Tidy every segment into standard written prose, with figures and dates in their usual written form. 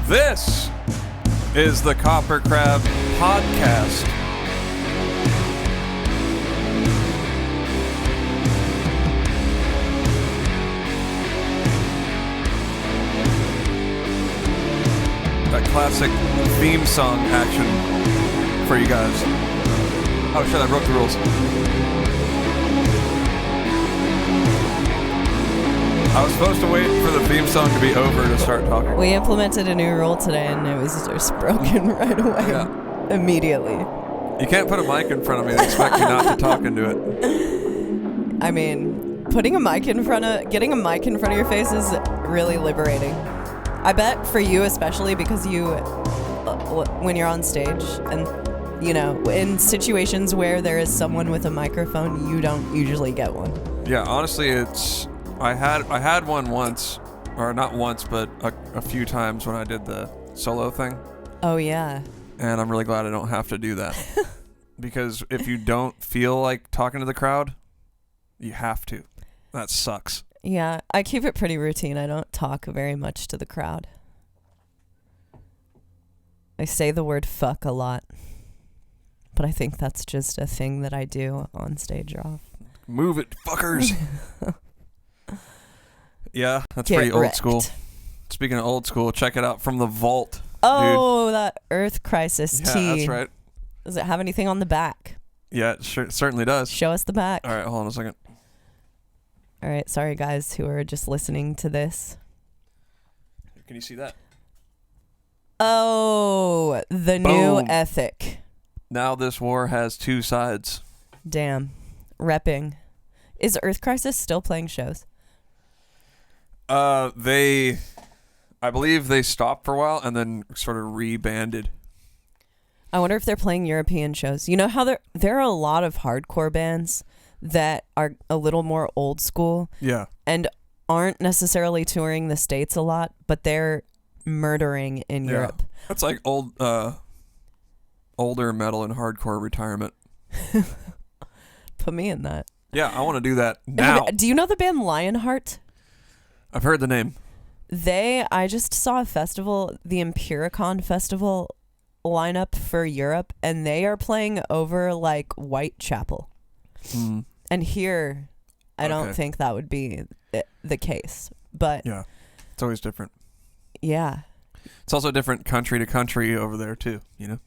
This is the KoperCrabb podcast. That classic theme song action for you guys. Oh shit, I broke the rules. I was supposed to wait for the theme song to be over to start talking. We implemented a new rule today and it was just broken right away. Yeah. Immediately. You can't put a mic in front of me and expect me not to talk into it. I mean, getting a mic in front of your face is really liberating. I bet for you especially, because you, when you're on stage and, you know, in situations where there is someone with a microphone, you don't usually get one. Yeah, honestly, I had one once, or not once, but a few times when I did the solo thing. Oh, yeah. And I'm really glad I don't have to do that. Because if you don't feel like talking to the crowd, you have to. That sucks. Yeah, I keep it pretty routine. I don't talk very much to the crowd. I say the word fuck a lot. But I think that's just a thing that I do on stage or off. Move it, fuckers! Yeah, that's Get pretty old wrecked. school. Speaking of old school, check it out from the vault. Oh, dude. That Earth Crisis Yeah, tee. that's right. Does it have anything on the back? Yeah, it certainly does. Show us the back. All right, hold on a second. All right, sorry guys who are just listening to this. Can you see that? Oh, the new ethic. Now this war has two sides. Damn. Repping. Is Earth Crisis still playing shows? I believe they stopped for a while and then sort of rebanded. I wonder if they're playing European shows. You know how there are a lot of hardcore bands that are a little more old school. Yeah. And aren't necessarily touring the States a lot, but they're murdering in Europe. That's like older metal and hardcore retirement. Put me in that. Yeah, I want to do that now. Do you know the band Lionheart? I've heard the name. I just saw a festival, the Empiricon Festival lineup for Europe, and they are playing over like Whitechapel. Mm. And here, I don't think that would be the case. But yeah, it's always different. Yeah. It's also different country to country over there too, you know?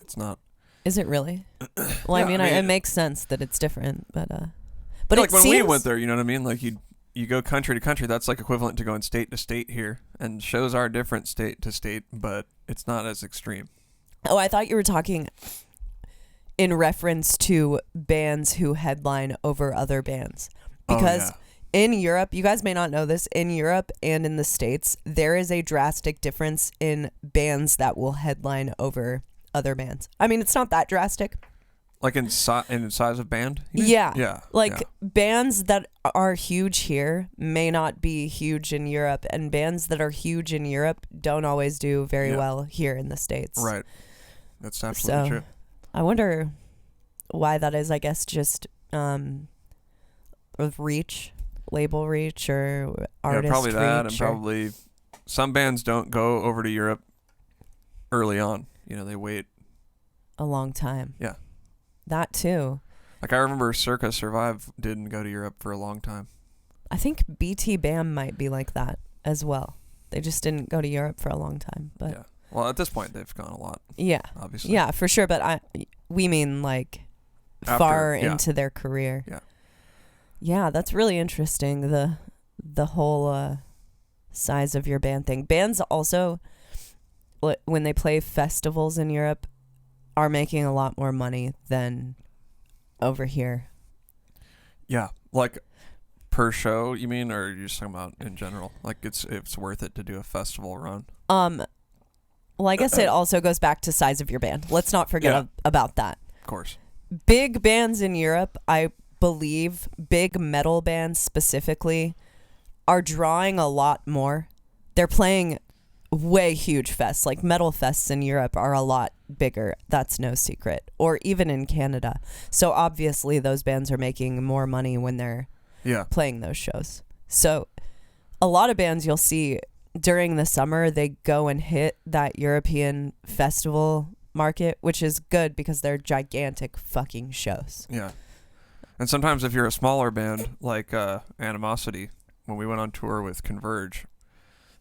It's not. Is it really? Well, yeah, I mean, it makes sense that it's different, but like when we went there, you know what I mean? Like you go country to country, that's like equivalent to going state to state here, and shows are different state to state, but it's not as extreme. Oh, I thought you were talking in reference to bands who headline over other bands. Because in Europe, you guys may not know this, in Europe and in the States, there is a drastic difference in bands that will headline over other bands. I mean, it's not that drastic. Like in size of band? Yeah. Yeah. Bands that are huge here may not be huge in Europe, and bands that are huge in Europe don't always do very well here in the States. Right. That's absolutely true. I wonder why that is. I guess just reach, label reach, or artist probably that, reach, and probably some bands don't go over to Europe early on. You know, they wait a long time. Yeah. That too. Like I remember Circa Survive didn't go to Europe for a long time. I think BT Bam might be like that as well. They just didn't go to Europe for a long time. But yeah. Well, at this point, they've gone a lot. Yeah. Obviously. Yeah, for sure. But we mean like far into their career. Yeah. Yeah, that's really interesting. The whole size of your band thing. Bands also, when they play festivals in Europe, are making a lot more money than over here. Yeah, like per show, you mean, or you're just talking about in general? Like it's worth it to do a festival run. Well, I guess it also goes back to size of your band. Let's not forget about that. Of course. Big bands in Europe, I believe, big metal bands specifically, are drawing a lot more. They're playing way huge fests. Like metal fests in Europe are a lot bigger. That's no secret. Or even in Canada. So obviously those bands are making more money when they're playing those shows. So a lot of bands you'll see during the summer, they go and hit that European festival market, which is good because they're gigantic fucking shows. Yeah. And sometimes if you're a smaller band like Animosity, when we went on tour with Converge,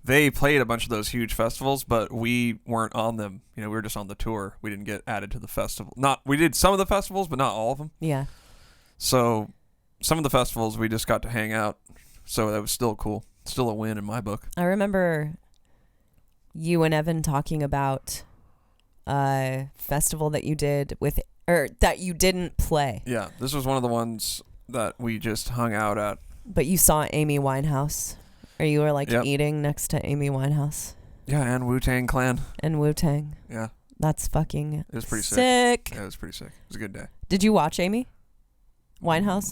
they played a bunch of those huge festivals, but we weren't on them. You know, we were just on the tour. We didn't get added to the festival. We did some of the festivals, but not all of them. Yeah. So some of the festivals we just got to hang out. So that was still cool. Still a win in my book. I remember you and Evan talking about a festival that you did that you didn't play. Yeah, this was one of the ones that we just hung out at. But you saw Amy Winehouse. Or you were eating next to Amy Winehouse. Yeah, and Wu-Tang Clan. And Wu-Tang. Yeah. That's fucking it was pretty sick. Yeah, it was pretty sick. It was a good day. Did you watch Amy Winehouse?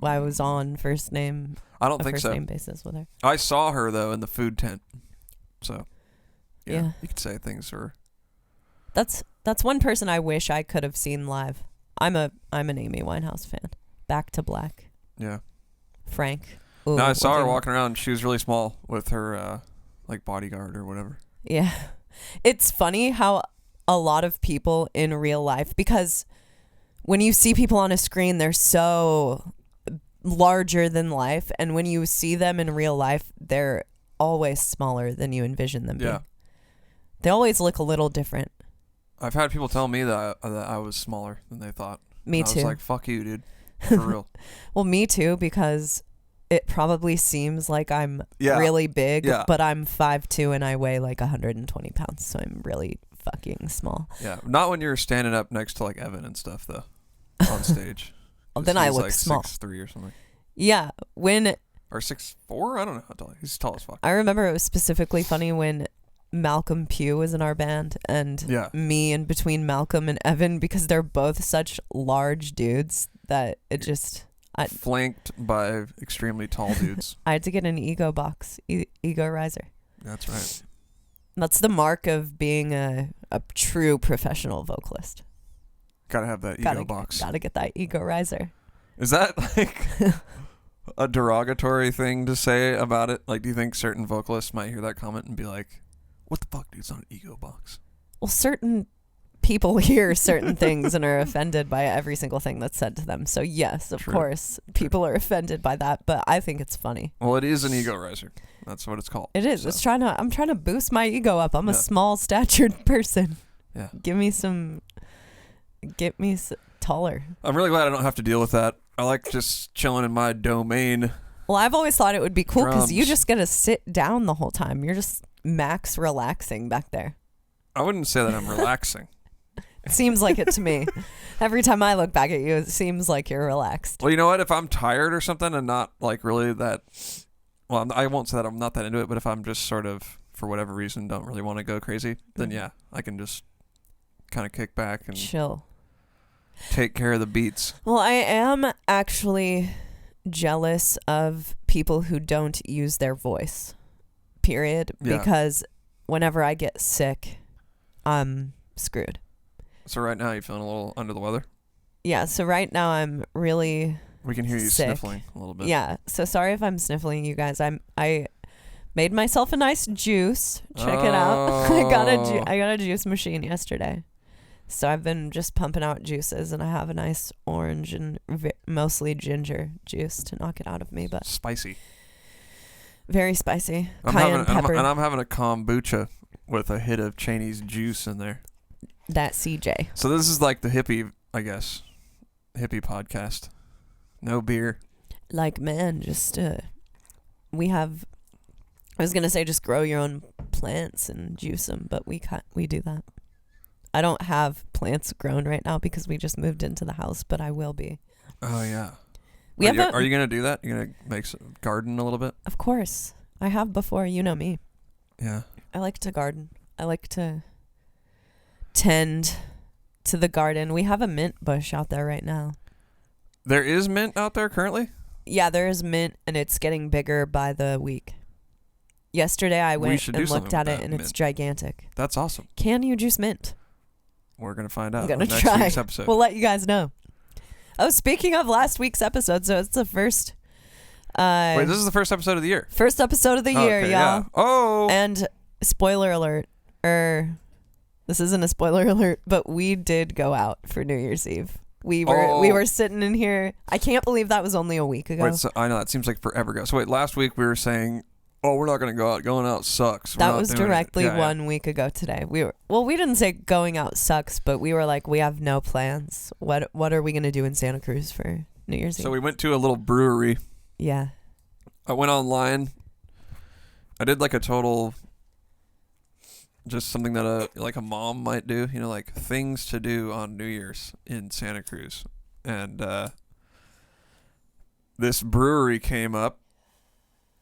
I was on first name. I don't think so. First name basis with her. I saw her though in the food tent. So yeah. You could say things for her. That's one person I wish I could have seen live. I'm an Amy Winehouse fan. Back to Black. Yeah. Frank. Ooh, no, I saw her walking around. She was really small with her bodyguard or whatever. Yeah. It's funny how a lot of people in real life, because when you see people on a screen, they're so larger than life. And when you see them in real life, they're always smaller than you envision them being. They always look a little different. I've had people tell me that I was smaller than they thought. Me too. I was like, fuck you, dude. For real. Well, me too, because it probably seems like I'm really big, but I'm 5'2" and I weigh like 120 pounds, so I'm really fucking small. Yeah, not when you're standing up next to like Evan and stuff though, on stage. Well, then I look small. 6'3" or something. Yeah, or 6'4", I don't know how tall. He's tall as fuck. I remember it was specifically funny when Malcolm Pugh was in our band, and me in between Malcolm and Evan, because they're both such large dudes that it just... flanked by extremely tall dudes. I had to get an ego box, ego riser. That's right. That's the mark of being a true professional vocalist. Gotta have that ego box. Gotta get that ego riser. Is that like a derogatory thing to say about it? Like, do you think certain vocalists might hear that comment and be like, what the fuck, dude, it's not an ego box? Well, certain people hear certain things and are offended by every single thing that's said to them. So yes, of course, people are offended by that, but I think it's funny. Well, it is an ego riser. That's what it's called. It is. So. I'm trying to boost my ego up. I'm a small statured person. Yeah. Get me taller. I'm really glad I don't have to deal with that. I like just chilling in my domain. Well, I've always thought it would be cool because you just get to sit down the whole time. You're just max relaxing back there. I wouldn't say that I'm relaxing. It seems like it to me. Every time I look back at you, it seems like you're relaxed. Well, you know what? If I'm tired or something and not like really that... Well, I won't say that I'm not that into it, but if I'm just sort of, for whatever reason, don't really want to go crazy, then yeah, I can just kind of kick back and... chill. Take care of the beats. Well, I am actually jealous of people who don't use their voice, period, because whenever I get sick, I'm screwed. So right now, you feeling a little under the weather? Yeah, so right now I'm really We can hear you sick. sniffling a little bit. Yeah, so sorry if I'm sniffling, you guys. I made myself a nice juice. Check it out. I got a juice machine yesterday. So I've been just pumping out juices, and I have a nice orange and mostly ginger juice to knock it out of me. But spicy. Very spicy. Cayenne pepper. I'm having a kombucha with a hit of Cheney's juice in there. That CJ. So this is like the hippie, I guess, hippie podcast. No beer. Like, man, just we have. I was gonna say just grow your own plants and juice them, but we do that. I don't have plants grown right now because we just moved into the house, but I will be. Oh yeah. Are you gonna do that? You gonna make some garden a little bit? Of course, I have before. You know me. Yeah. I like to garden. I like to tend to the garden. We have a mint bush out there right now. There is mint out there currently? Yeah, there is mint, and it's getting bigger by the week. Yesterday I went and looked at it, and it's gigantic. That's awesome. Can you juice mint? We're going to find out. I'm going to next try. Week's episode. We'll let you guys know. Oh, speaking of last week's episode, so it's the first Wait, this is the first episode of the year. First episode of the year, Okay, y'all. yeah. Oh. And spoiler alert, this isn't a spoiler alert, but we did go out for New Year's Eve. We were sitting in here. I can't believe that was only a week ago. Wait, so I know that seems like forever ago. So wait, last week we were saying, "Oh, we're not going to go out. Going out sucks." That was directly 1 week ago today. We didn't say going out sucks, but we were like, we have no plans. What are we going to do in Santa Cruz for New Year's Eve? So we went to a little brewery. Yeah. I went online. I did like a total, just something that a mom might do, like things to do on New Year's in Santa Cruz. And this brewery came up,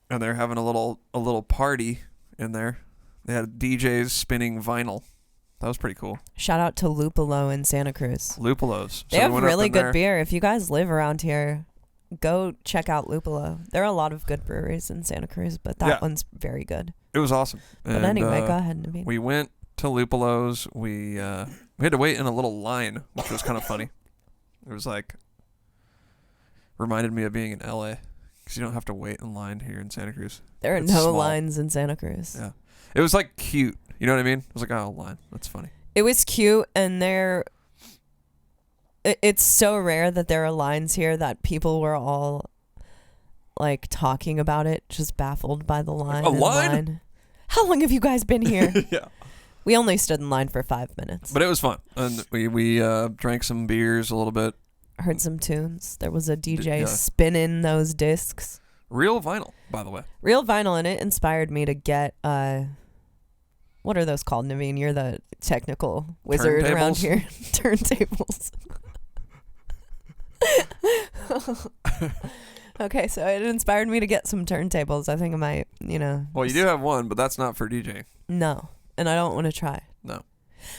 and they're having a little party in there. They had DJs spinning vinyl. That was pretty cool. Shout out to Lupolo in Santa Cruz. Lupolos. They have really good beer. If you guys live around here, go check out Lupolo. There are a lot of good breweries in Santa Cruz, but that one's very good. It was awesome. But anyway, go ahead, Navene. We went to Lupolo's. We had to wait in a little line, which was kind of funny. It was like, reminded me of being in LA, because you don't have to wait in line here in Santa Cruz. There are no lines in Santa Cruz. Yeah. It was like cute. You know what I mean? It was like, oh, line. That's funny. It was cute, and it's so rare that there are lines here that people were all like talking about it, just baffled by the line. A line? How long have you guys been here? Yeah. We only stood in line for 5 minutes. But it was fun. And we drank some beers a little bit. Heard some tunes. There was a DJ spinning those discs. Real vinyl, by the way. Real vinyl, and it inspired me to get, what are those called, Navene? You're the technical wizard around here. Turntables. Okay, so it inspired me to get some turntables. I think I might, Well, you do have one, but that's not for DJing. No, and I don't want to try. No.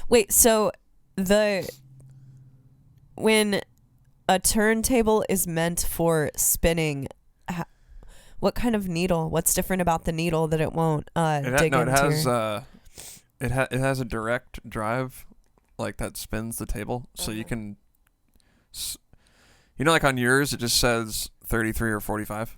Wait, so when a turntable is meant for spinning, what kind of needle? What's different about the needle that it won't dig into? It has a direct drive, like that spins the table, so you can, like on yours it just says 33 or 45.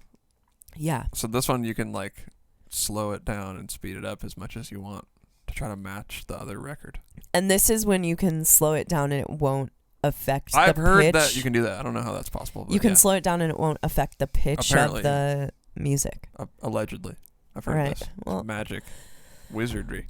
Yeah. So this one you can like slow it down and speed it up as much as you want to try to match the other record. And this is when you can slow it down and it won't affect I've the heard pitch. that you can do that. I don't know how that's possible. You can slow it down and it won't affect the pitch of the music. Allegedly. I've heard this. Well, magic. Wizardry.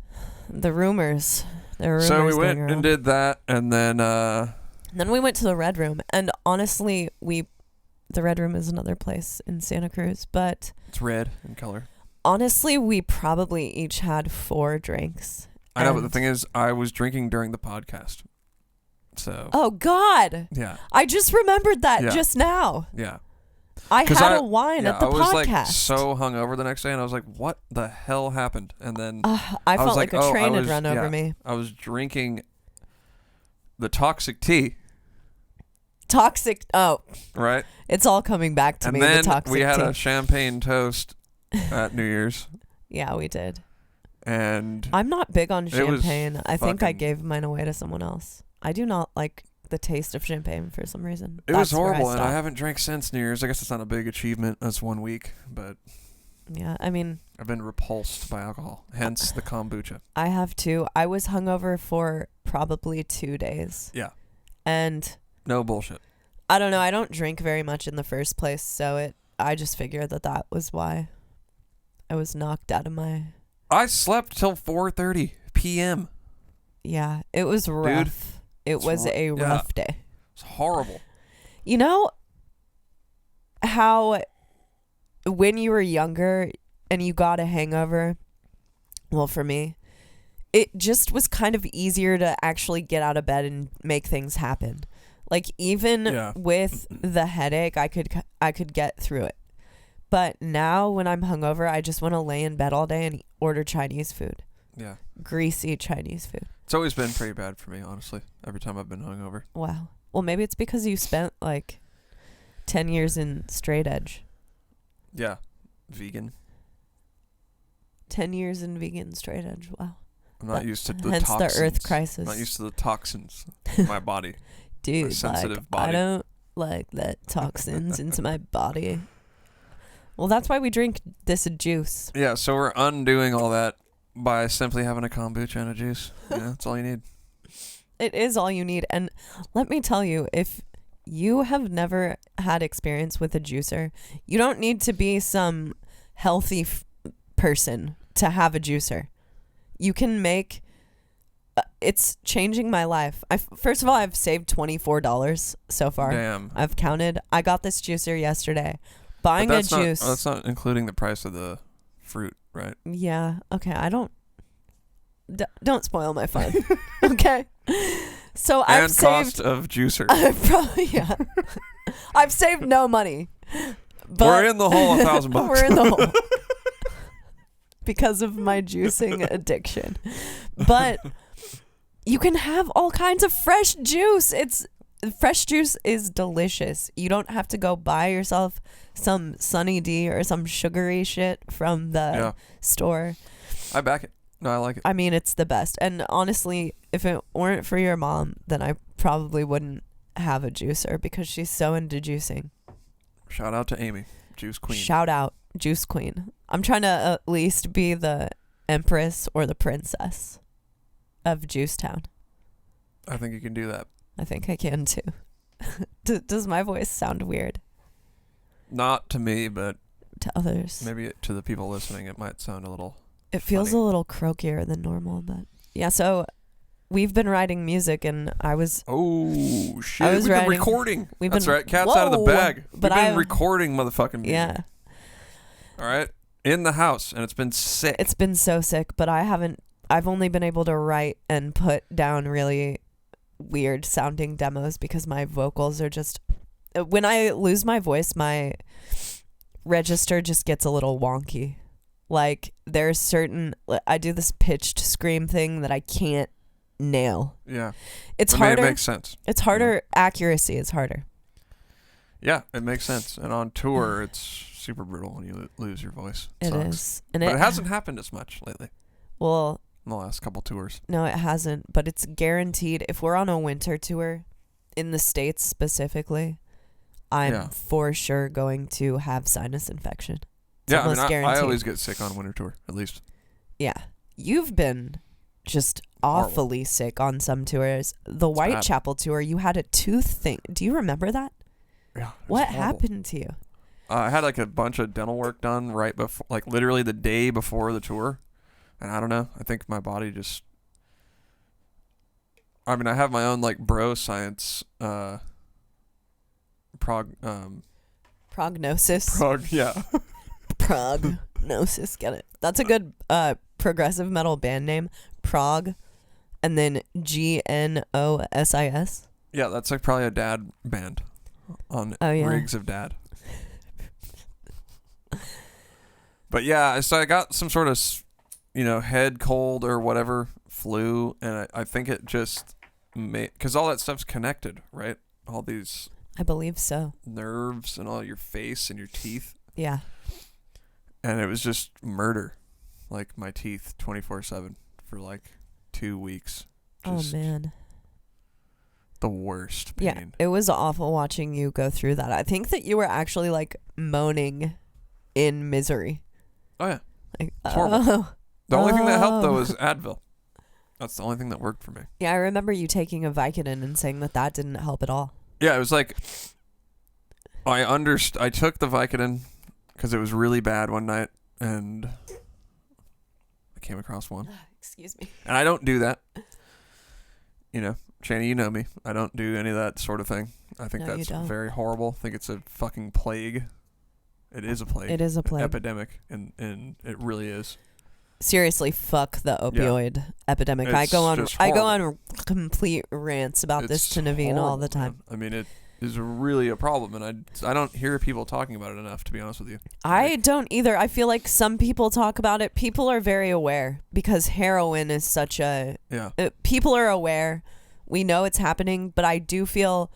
The rumors. So we went and did that, and then we went to the Red Room. And honestly, the Red Room is another place in Santa Cruz, but it's red in color. Honestly, we probably each had 4 drinks. I know, but the thing is, I was drinking during the podcast. So. Oh, God. Yeah. I just remembered that just now. Yeah. I had a wine at the podcast. I was like so hungover the next day, and I was like, what the hell happened? And then I felt like a train had run over me. I was drinking the toxic tea. Toxic. Oh. Right. It's all coming back to me, the toxic tea. We had a champagne toast at New Year's. Yeah, we did. And I'm not big on champagne. I think I gave mine away to someone else. I do not like the taste of champagne for some reason. It was horrible, and I haven't drank since New Year's. I guess it's not a big achievement. That's 1 week, but yeah, I mean, I've been repulsed by alcohol, hence the kombucha. I have too. I was hungover for probably 2 days. Yeah. And no bullshit. I don't know. I don't drink very much in the first place, so I just figured that was why I was knocked out of my... I slept till 4:30 p.m. Yeah, it was rough. Dude, it was a rough day. It's horrible. You know how when you were younger and you got a hangover, well, for me, it just was kind of easier to actually get out of bed and make things happen. Like even with the headache, I could get through it. But now when I'm hungover, I just want to lay in bed all day and order Chinese food. Yeah. Greasy Chinese food. It's always been pretty bad for me, honestly, every time I've been hungover. Wow. Well, maybe it's because you spent like 10 years in straight edge. Yeah. Vegan. 10 years in vegan straight edge. Wow. I'm not used to the hence toxins. The Earth crisis. I'm not used to the toxins in my body. Dude, my sensitive body. I don't like that toxins into my body. Well, that's why we drink this juice. Yeah, so we're undoing all that by simply having a kombucha and a juice. Yeah, that's all you need. It is all you need. And let me tell you, if you have never had experience with a juicer, you don't need to be some healthy person to have a juicer. You can make... it's changing my life. First of all, I've saved $24 so far. Damn. I've counted. I got this juicer yesterday. Buying a juice. That's not including the price of the fruit, right? Yeah. Okay. I don't. Don't spoil my fun. Okay. So and I've cost saved. of juicer. Yeah. I've saved no money. But we're in the hole $1,000. We're in the hole because of my juicing addiction. But you can have all kinds of fresh juice. Fresh juice is delicious. You don't have to go buy yourself some Sunny D or some sugary shit from the store. I back it. No, I like it. I mean, it's the best. And honestly, if it weren't for your mom, then I probably wouldn't have a juicer because she's so into juicing. Shout out to Amy, Juice Queen. Shout out, Juice Queen. I'm trying to at least be the empress or the princess of Juicetown. I think you can do that. I think I can too. Does my voice sound weird? Not to me, but to others. Maybe to the people listening, it might sound a little... It feels funny. a little croakier than normal, but yeah. So we've been writing music, and I was. Oh shit! I was We've been recording. That's right. Cat's out of the bag. But We've been recording, motherfucking music. Yeah. All right. In the house, and it's been sick. It's been so sick, but I haven't. I've only been able to write and put down really weird sounding demos because my vocals are just. When I lose my voice, my register just gets a little wonky. Like, there's certain... I do this pitched scream thing that I can't nail. Yeah. It's harder. It makes sense. It's harder. Yeah. Accuracy is harder. Yeah, it makes sense. And on tour, it's super brutal when you lose your voice. It is. And but it hasn't happened as much lately. Well... in the last couple tours. No, it hasn't. But it's guaranteed. If we're on a winter tour, in the States specifically, I'm for sure going to have sinus infection. Yeah, I mean, I always get sick on winter tour, at least. Yeah. You've been just awfully sick on some tours. The Whitechapel tour, you had a tooth thing. Do you remember that? Yeah. What happened to you? I had like a bunch of dental work done right before, like literally the day before the tour. And I don't know. I think my body just... I mean, I have my own like bro science prognosis. Yeah. Prognosis, get it. That's a good progressive metal band name. Prog, and then GNOSIS. Yeah, that's like probably a dad band on Rigs of Dad. But yeah, so I got some sort of, head cold or whatever, flu, and I think it just made, because all that stuff's connected, right? All these... I believe so. Nerves and all your face and your teeth. Yeah. And it was just murder, like my teeth 24/7 for like 2 weeks. Just man. The worst pain. Yeah, it was awful watching you go through that. I think that you were actually like moaning in misery. Oh yeah. Like, it's horrible. The only thing that helped though was Advil. That's the only thing that worked for me. Yeah, I remember you taking a Vicodin and saying that didn't help at all. Yeah, it was like I took the Vicodin because it was really bad one night, and I came across one. Excuse me. And I don't do that. Chaney, you know me. I don't do any of that sort of thing. I think that's very horrible. I think it's a fucking plague. It is a plague. It is a plague. Epidemic, and it really is. Seriously, fuck the opioid epidemic. I go on complete rants about this to Navene all the time. Man. I mean, it is really a problem, and I don't hear people talking about it enough, to be honest with you. I don't either. I feel like some people talk about it. People are very aware because heroin is such a... Yeah. People are aware. We know it's happening, but I do feel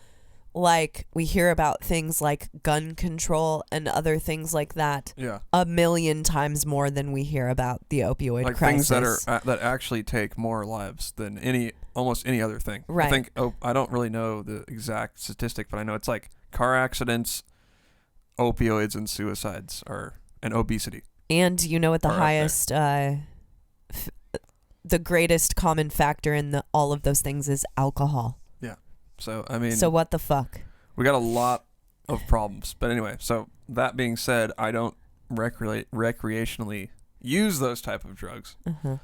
like we hear about things like gun control and other things like that a million times more than we hear about the opioid crisis. Things that actually take more lives than almost any other thing. Right. I think I don't really know the exact statistic, but I know it's like car accidents, opioids and suicides and obesity. And you know what the Are up highest, the greatest common factor in all of those things is alcohol. Yeah. So, I mean. So what the fuck? We got a lot of problems. But anyway, so that being said, I don't recreationally use those type of drugs. Uh-huh.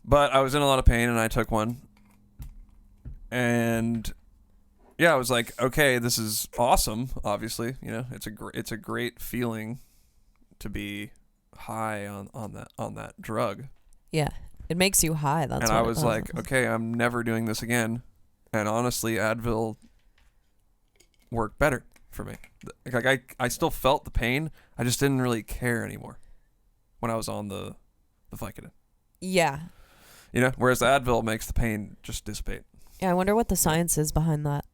But I was in a lot of pain and I took one. And yeah, I was like, okay, this is awesome. Obviously, you know, it's a great feeling to be high on that drug. Yeah, it makes you high. That's and what I was like, okay, I'm never doing this again. And honestly, Advil worked better for me. Like I still felt the pain. I just didn't really care anymore when I was on the Vicodin. Yeah. You know, whereas the Advil makes the pain just dissipate. Yeah, I wonder what the science is behind that.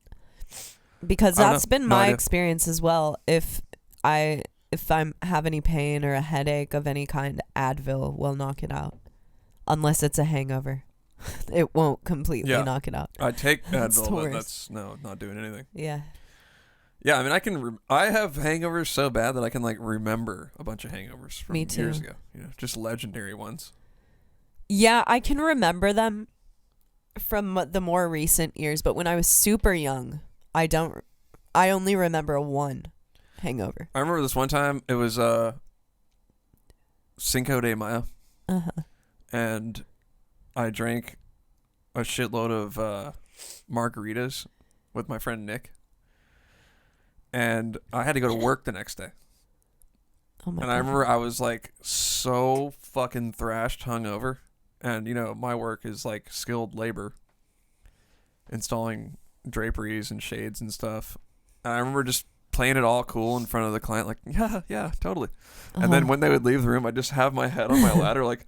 Because that's been my experience as well. If I have any pain or a headache of any kind, Advil will knock it out. Unless it's a hangover. It won't completely knock it out. I take Advil, but that's not doing anything. Yeah. Yeah, I mean, I have hangovers so bad that I can like remember a bunch of hangovers from years ago. You know, just legendary ones. Yeah, I can remember them from the more recent years, but when I was super young, I only remember one hangover. I remember this one time, it was Cinco de Mayo. Uh-huh. And I drank a shitload of margaritas with my friend Nick. And I had to go to work the next day. Oh my God. I remember I was like so fucking thrashed hungover. And, you know, my work is like skilled labor, installing draperies and shades and stuff. And I remember just playing it all cool in front of the client, like, yeah, totally. And then when they would leave the room, I'd just have my head on my ladder, like,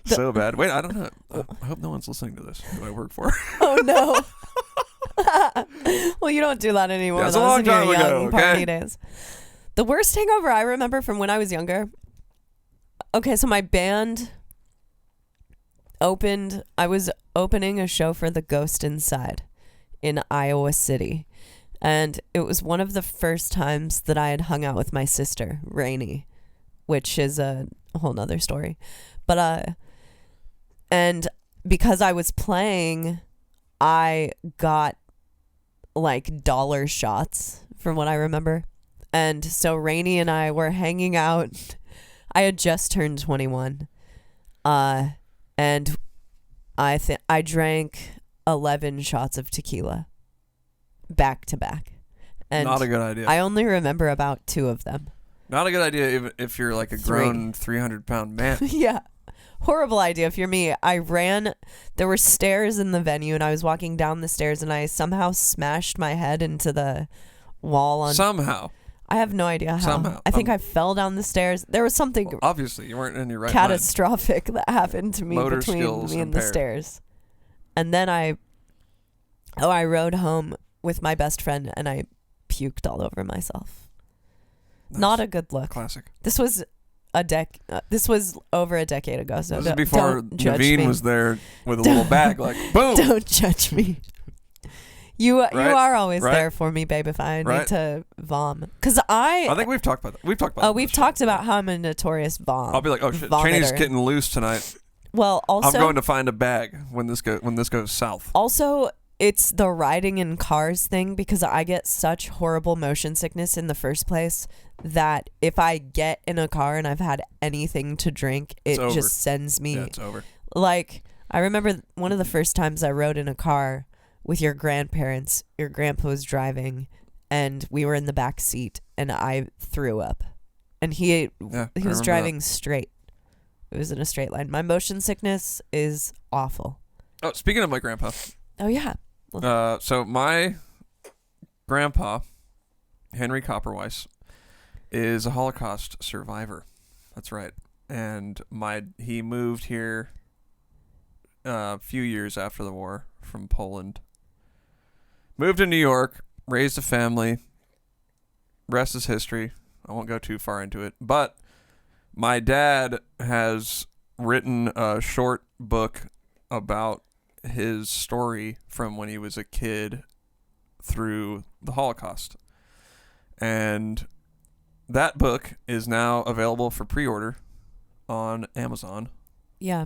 so bad. Wait, I don't know. I hope no one's listening to this who I work for. Oh, no. Well, you don't do that anymore. Yeah, it's a long time ago, okay? Party days. The worst hangover I remember from when I was younger. Okay, so my band I was opening a show for The Ghost Inside in Iowa City. And it was one of the first times that I had hung out with my sister, Rainey, which is a whole nother story. But, and because I was playing, I got like dollar shots from what I remember. And so Rainey and I were hanging out. I had just turned 21. And I drank 11 shots of tequila back to back. And not a good idea. I only remember about 2 of them. Not a good idea even if you're like a grown 300-pound man. Yeah. Horrible idea if you're me. There were stairs in the venue and I was walking down the stairs and I somehow smashed my head into the wall. Somehow. I have no idea how. Somehow. I think I fell down the stairs. There was something obviously you weren't in your right catastrophic that happened to me Motor between skills me and impaired. the stairs. And then I rode home with my best friend and I puked all over myself. Nice. Not a good look. Classic. This was this was over a decade ago. So this is before Navene was there with a little bag, like boom. Don't judge me. You are always right? there for me, babe. If I right? need to vom, because I think we've talked about that. We've talked about. Oh, we've talked about how I'm a notorious vom. I'll be like, oh shit, vomiter. Chaney's getting loose tonight. Well, also I'm going to find a bag when this goes south. Also, it's the riding in cars thing because I get such horrible motion sickness in the first place that if I get in a car and I've had anything to drink, it just sends me. Yeah, it's over. Like, I remember one of the first times I rode in a car with your grandparents. Your grandpa was driving and we were in the back seat and I threw up. And he was driving straight. It was in a straight line. My motion sickness is awful. Oh, speaking of my grandpa. Oh, yeah. So my grandpa, Henry Koperweis, is a Holocaust survivor. That's right. And he moved here a few years after the war from Poland. Moved to New York, raised a family. Rest is history. I won't go too far into it. But my dad has written a short book about his story from when he was a kid through the Holocaust. And that book is now available for pre-order on Amazon. Yeah.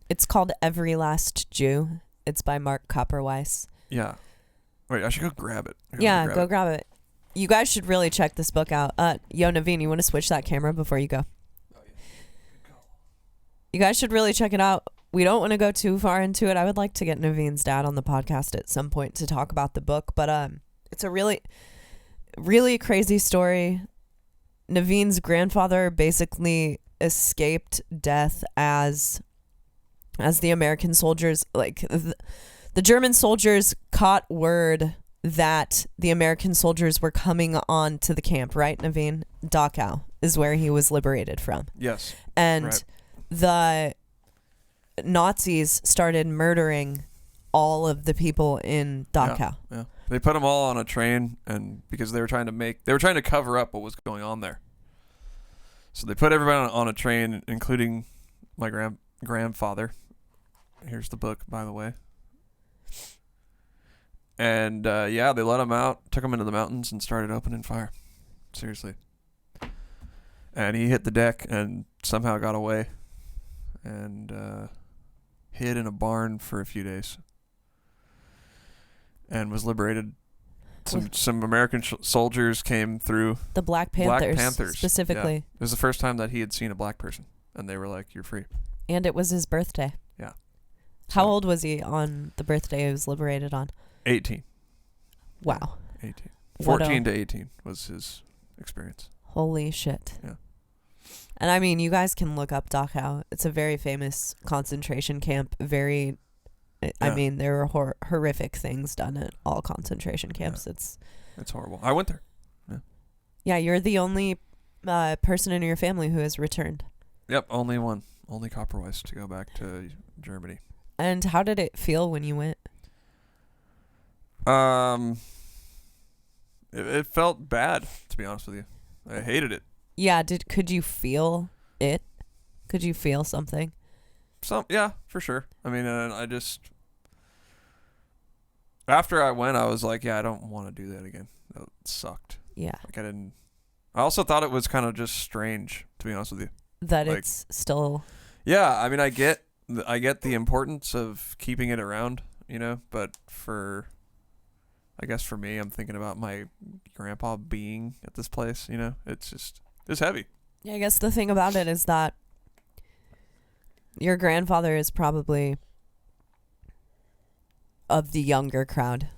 It's called Every Last Jew. It's by Mark Koperweis. Yeah. Wait, I should go grab it. Go grab it. You guys should really check this book out. Yo, Navene, you want to switch that camera before you go? Oh, yeah. You guys should really check it out. We don't want to go too far into it. I would like to get Navene's dad on the podcast at some point to talk about the book, but it's a really, really crazy story. Navene's grandfather basically escaped death as the American soldiers, like the German soldiers caught word that the American soldiers were coming on to the camp, right, Navene? Dachau is where he was liberated from. Yes. And right. The Nazis started murdering all of the people in Dachau. Yeah. They put them all on a train, and because they were trying to cover up what was going on there. So they put everybody on a train, including my grandfather. Here's the book, by the way. And they let him out, took him into the mountains, and started opening fire. Seriously. And he hit the deck and somehow got away, and hid in a barn for a few days, and was liberated. Some American soldiers came through. The Black Panthers specifically. Yeah. It was the first time that he had seen a black person, and they were like, "You're free." And it was his birthday. Yeah. How old was he on the birthday he was liberated on? 18. Wow. 18. 14 to 18 was his experience. Holy shit. Yeah. And I mean, you guys can look up Dachau. It's a very famous concentration camp. I mean, there are horrific things done at all concentration camps. Yeah. It's horrible. I went there. Yeah. Yeah, you're the only person in your family who has returned. Yep, only one. Only Koperweis to go back to Germany. And how did it feel when you went? It felt bad, to be honest with you. I hated it. Yeah, could you feel it? Could you feel something? Yeah, for sure. I mean, I just after I went, I was like, yeah, I don't want to do that again. That sucked. Yeah. Like I also thought it was kind of just strange, to be honest with you. That it's still. Yeah, I mean, I get the importance of keeping it around, but I guess for me, I'm thinking about my grandpa being at this place, it's heavy. Yeah, I guess the thing about it is that your grandfather is probably of the younger crowd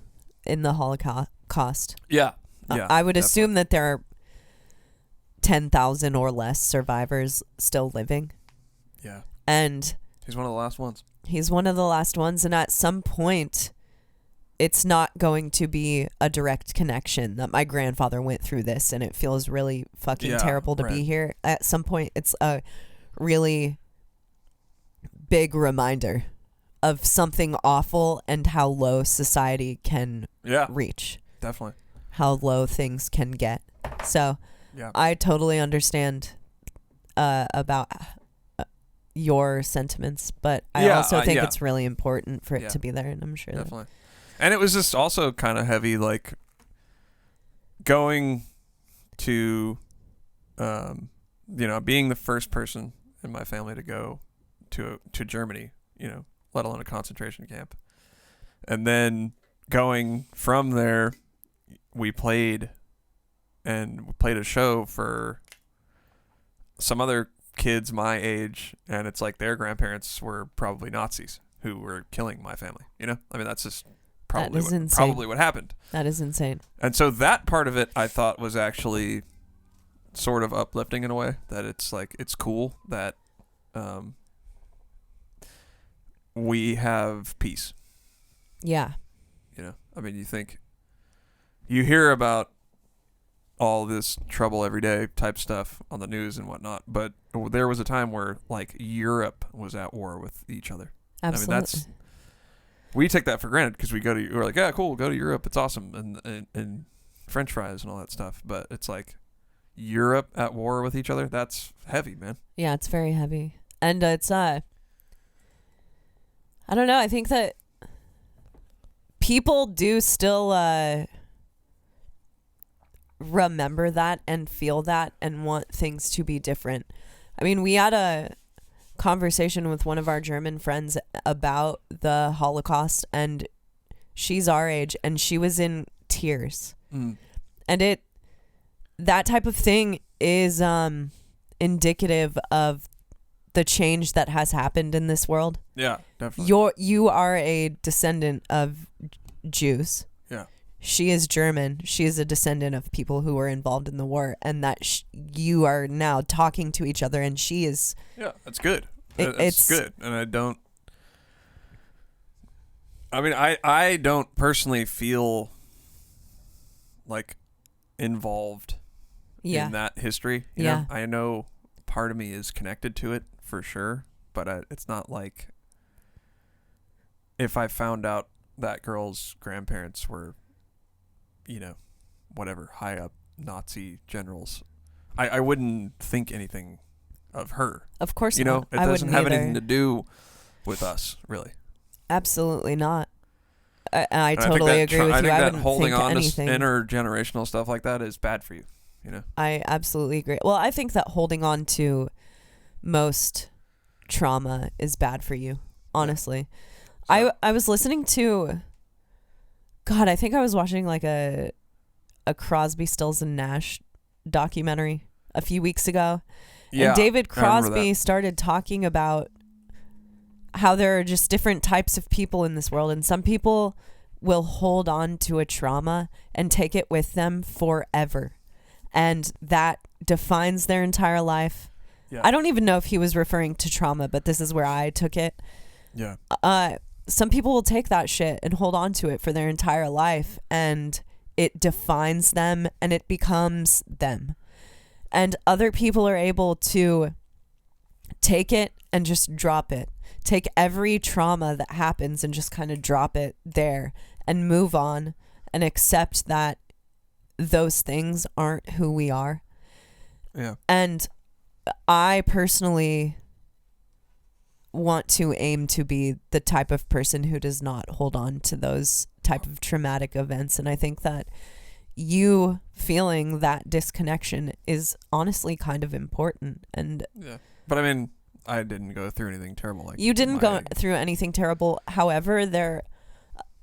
in the Holocaust. Yeah. I would assume that there are 10,000 or less survivors still living. Yeah. And he's one of the last ones. He's one of the last ones, and at some point it's not going to be a direct connection that my grandfather went through this and it feels really fucking terrible to be here. At some point it's a really big reminder of something awful and how low society can reach. Definitely. How low things can get. So I totally understand about your sentiments, but I also think it's really important for it to be there, and I'm sure definitely. And it was just also kind of heavy, like going to, being the first person in my family to go to Germany, let alone a concentration camp, and then going from there, we played a show for some other kids my age, and it's like their grandparents were probably Nazis who were killing my family. I mean, that's just probably what happened. That is insane. And so that part of it I thought was actually sort of uplifting in a way, that it's like it's cool that we have peace. Yeah. I mean, you hear about all this trouble every day type stuff on the news and whatnot, but there was a time where like Europe was at war with each other. Absolutely. I mean, we take that for granted because we're like, yeah, cool, we'll go to Europe, it's awesome, and French fries and all that stuff. But it's like Europe at war with each other. That's heavy, man. Yeah, it's very heavy, and it's I don't know. I think that people do still remember that and feel that and want things to be different. I mean, we had a conversation with one of our German friends about the Holocaust, and she's our age, and she was in tears. And that type of thing is indicative of the change that has happened in this world. Yeah, definitely. You are a descendant of Jews. Yeah. She is German. She is a descendant of people who were involved in the war, and that you are now talking to each other, and she is. Yeah, that's good. It's good, and I don't personally feel like involved in that history. You know? I know part of me is connected to it for sure, but it's not like if I found out that girl's grandparents were, whatever, high up Nazi generals, I wouldn't think anything of her. Of course not. It I doesn't wouldn't have either. anything to do with us, really. Absolutely not. I totally agree with you. I think I that wouldn't holding think on anything. to intergenerational stuff like that is bad for you. I absolutely agree. Well, I think that holding on to most trauma is bad for you, honestly. So. I was listening to, God, I think I was watching like a Crosby, Stills and Nash documentary a few weeks ago. Yeah, and David Crosby started talking about how there are just different types of people in this world, and some people will hold on to a trauma and take it with them forever, and that defines their entire life. Yeah. I don't even know if he was referring to trauma, but this is where I took it. Yeah. Some people will take that shit and hold on to it for their entire life, and it defines them and it becomes them. And other people are able to take it and just drop it. Take every trauma that happens and just kind of drop it there and move on and accept that those things aren't who we are. Yeah. And I personally want to aim to be the type of person who does not hold on to those type of traumatic events. And I think that you feeling that disconnection is honestly kind of important. And yeah, but I mean, I didn't go through anything terrible. Like you didn't go through anything terrible. However,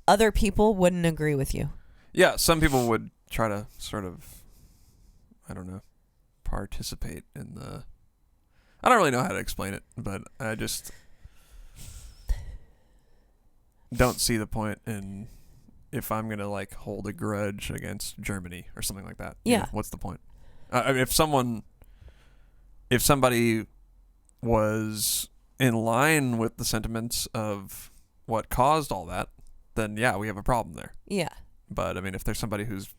other people wouldn't agree with you. Yeah, some people would try to sort of, I don't know, participate in the. I don't really know how to explain it, but I just don't see the point in if I'm gonna like hold a grudge against Germany or something like that. Yeah. What's the point? I mean, if somebody was in line with the sentiments of what caused all that, then yeah, we have a problem there. Yeah. But I mean, if there's somebody who's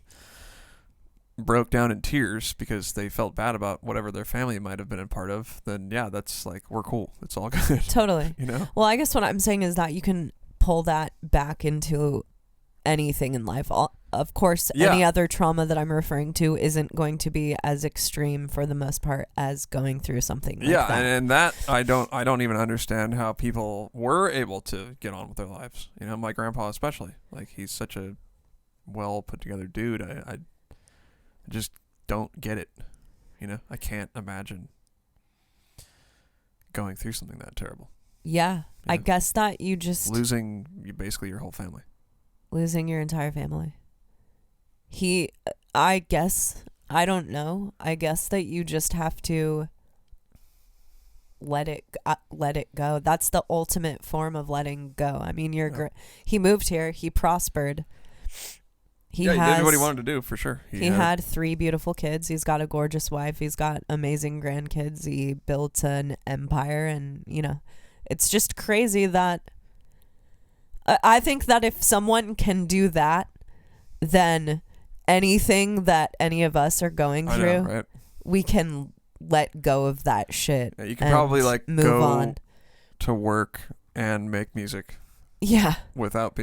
broke down in tears because they felt bad about whatever their family might have been a part of, then yeah, that's like, we're cool. It's all good. Totally. Well, I guess what I'm saying is that you can pull that back into anything in life. Of course, any other trauma that I'm referring to isn't going to be as extreme for the most part as going through something like that. And that I don't even understand how people were able to get on with their lives. My grandpa especially. Like, he's such a well put together dude. I just don't get it. I can't imagine going through something that terrible. Yeah. I guess that you just losing basically your whole family. Losing your entire family. I guess, I don't know. I guess that you just have to let it go. That's the ultimate form of letting go. I mean, he moved here. He prospered. He did what he wanted to do, for sure. He had 3 beautiful kids. He's got a gorgeous wife. He's got amazing grandkids. He built an empire, and, it's just crazy that I think that if someone can do that, then anything that any of us are going through, right? We can let go of that shit. Yeah, you can probably move go on to work and make music. Yeah. Without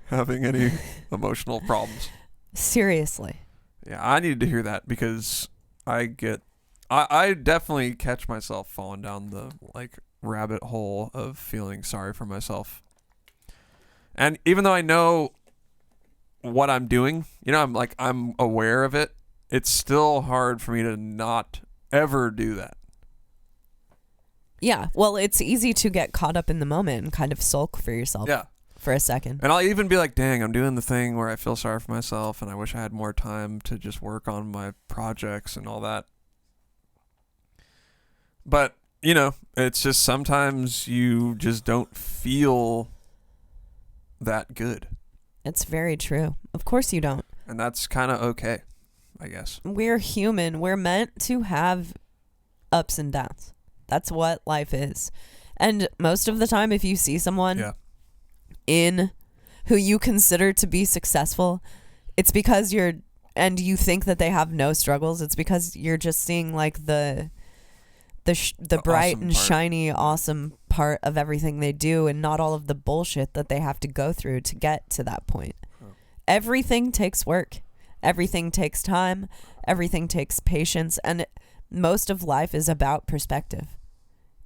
having any emotional problems. Seriously. Yeah, I needed to hear that because I definitely catch myself falling down the rabbit hole of feeling sorry for myself. And even though I know what I'm doing, I'm aware of it. It's still hard for me to not ever do that. Yeah. Well, it's easy to get caught up in the moment and kind of sulk for yourself. Yeah. For a second. And I'll even be like, dang, I'm doing the thing where I feel sorry for myself and I wish I had more time to just work on my projects and all that. But, it's just sometimes you just don't feel that good. It's very true. Of course you don't. And that's kind of okay, I guess. We're human. We're meant to have ups and downs. That's what life is. And most of the time, if you see someone in who you consider to be successful, it's because you think that they have no struggles. It's because you're just seeing like the bright awesome and part. shiny, awesome part of everything they do, and not all of the bullshit that they have to go through to get to that point. Everything takes work. Everything takes time. Everything takes patience. And most of life is about perspective.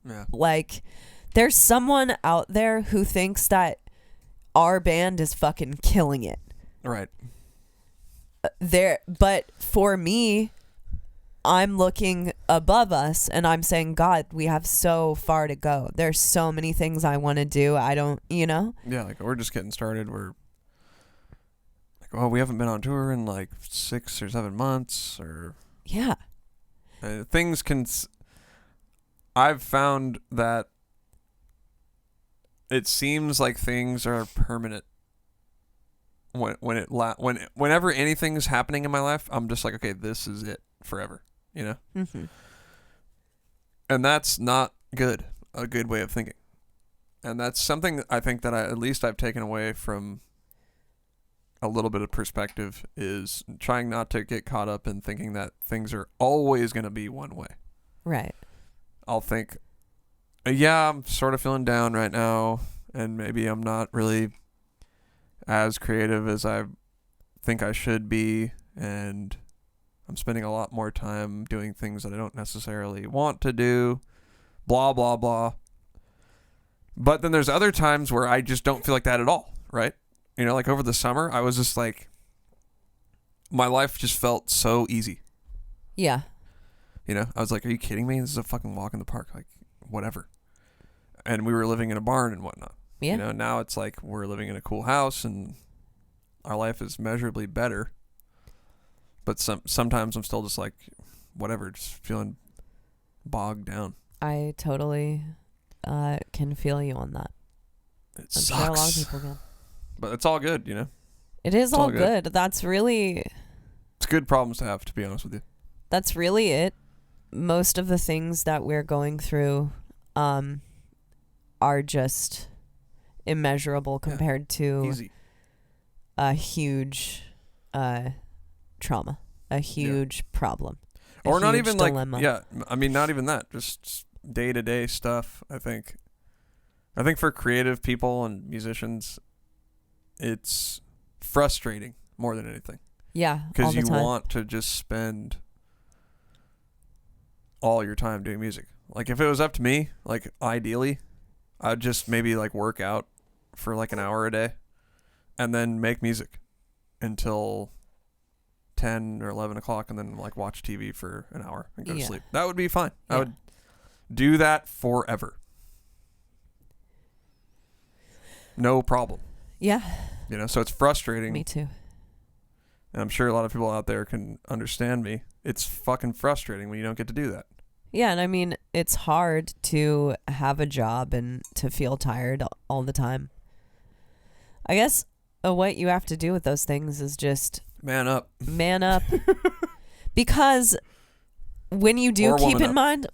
Yeah. Like, there's someone out there who thinks that our band is fucking killing it. Right. But for me, I'm looking above us and I'm saying, God, we have so far to go. There's so many things I want to do. I don't, Yeah, like we're just getting started. We're like, we haven't been on tour in like 6 or 7 months or. Yeah. Things can. I've found that it seems like things are permanent. Whenever anything's happening in my life, I'm just like, okay, this is it forever. Mm-hmm. And that's not good. A good way of thinking. And that's something I think that at least I've taken away from a little bit of perspective, is trying not to get caught up in thinking that things are always going to be one way. Right. I'll think, yeah, I'm sort of feeling down right now, and maybe I'm not really as creative as I think I should be, and I'm spending a lot more time doing things that I don't necessarily want to do, blah, blah, blah. But then there's other times where I just don't feel like that at all, right? Like over the summer, I was just like, my life just felt so easy. Yeah. I was like, are you kidding me? This is a fucking walk in the park, like whatever. And we were living in a barn and whatnot. Yeah. Now it's like we're living in a cool house and our life is measurably better. But sometimes I'm still just like, whatever, just feeling bogged down. I totally can feel you on that. It I'm sucks. sure a lot of people can. But it's all good, It is It's all all good. good. That's really It's good problems to have, to be honest with you. That's really it. Most of the things that we're going through are just immeasurable compared to Easy. a huge trauma, a huge problem. Or not huge even dilemma. not even that. Just day-to-day stuff, I think. I think for creative people and musicians, it's frustrating more than anything. Yeah, Because you time. want to just spend all your time doing music. Like if it was up to me, like ideally, I'd just maybe like work out for like an hour a day and then make music until 10 or 11 o'clock and then like watch TV for an hour and go to sleep. That would be fine. Yeah. I would do that forever. No problem. Yeah. So it's frustrating. Me too. And I'm sure a lot of people out there can understand me. It's fucking frustrating when you don't get to do that. Yeah, and I mean, it's hard to have a job and to feel tired all the time. I guess what you have to do with those things is just Man up. Man up. Because when you do keep in mind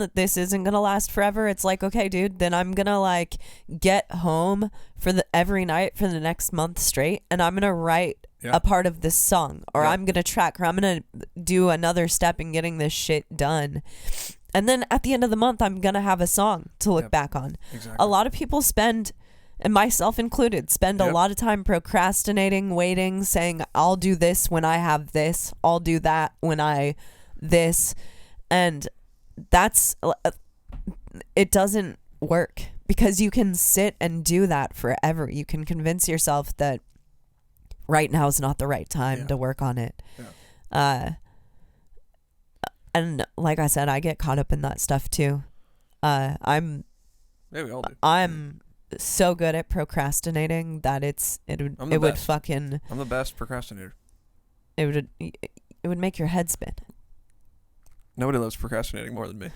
that this isn't going to last forever, it's like, okay, dude, then I'm going to like get home every night for the next month straight, and I'm going to write a part of this song, or I'm going to track, or I'm going to do another step in getting this shit done. And then at the end of the month, I'm going to have a song to look back on. Exactly. A lot of people spend, and myself included, a lot of time procrastinating, waiting, saying, I'll do this when I have this. I'll do that when this. And that's, it doesn't work, because you can sit and do that forever. You can convince yourself that right now is not the right time to work on it. Yeah. And like I said, I get caught up in that stuff too. Yeah, we all do. I'm so good at procrastinating that it would fucking. I'm the best procrastinator. It would make your head spin. Nobody loves procrastinating more than me.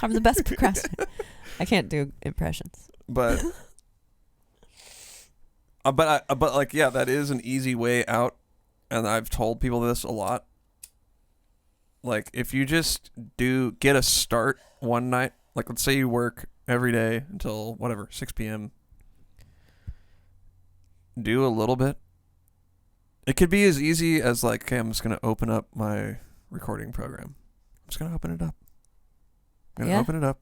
I'm the best procrastinator. I can't do impressions. But like, yeah, that is an easy way out, and I've told people this a lot. Like, if you just get a start one night, like let's say you work every day until whatever 6 p.m. Do a little bit. It could be as easy as like, okay, I'm just gonna open up my recording program. I'm just gonna open it up. Open it up.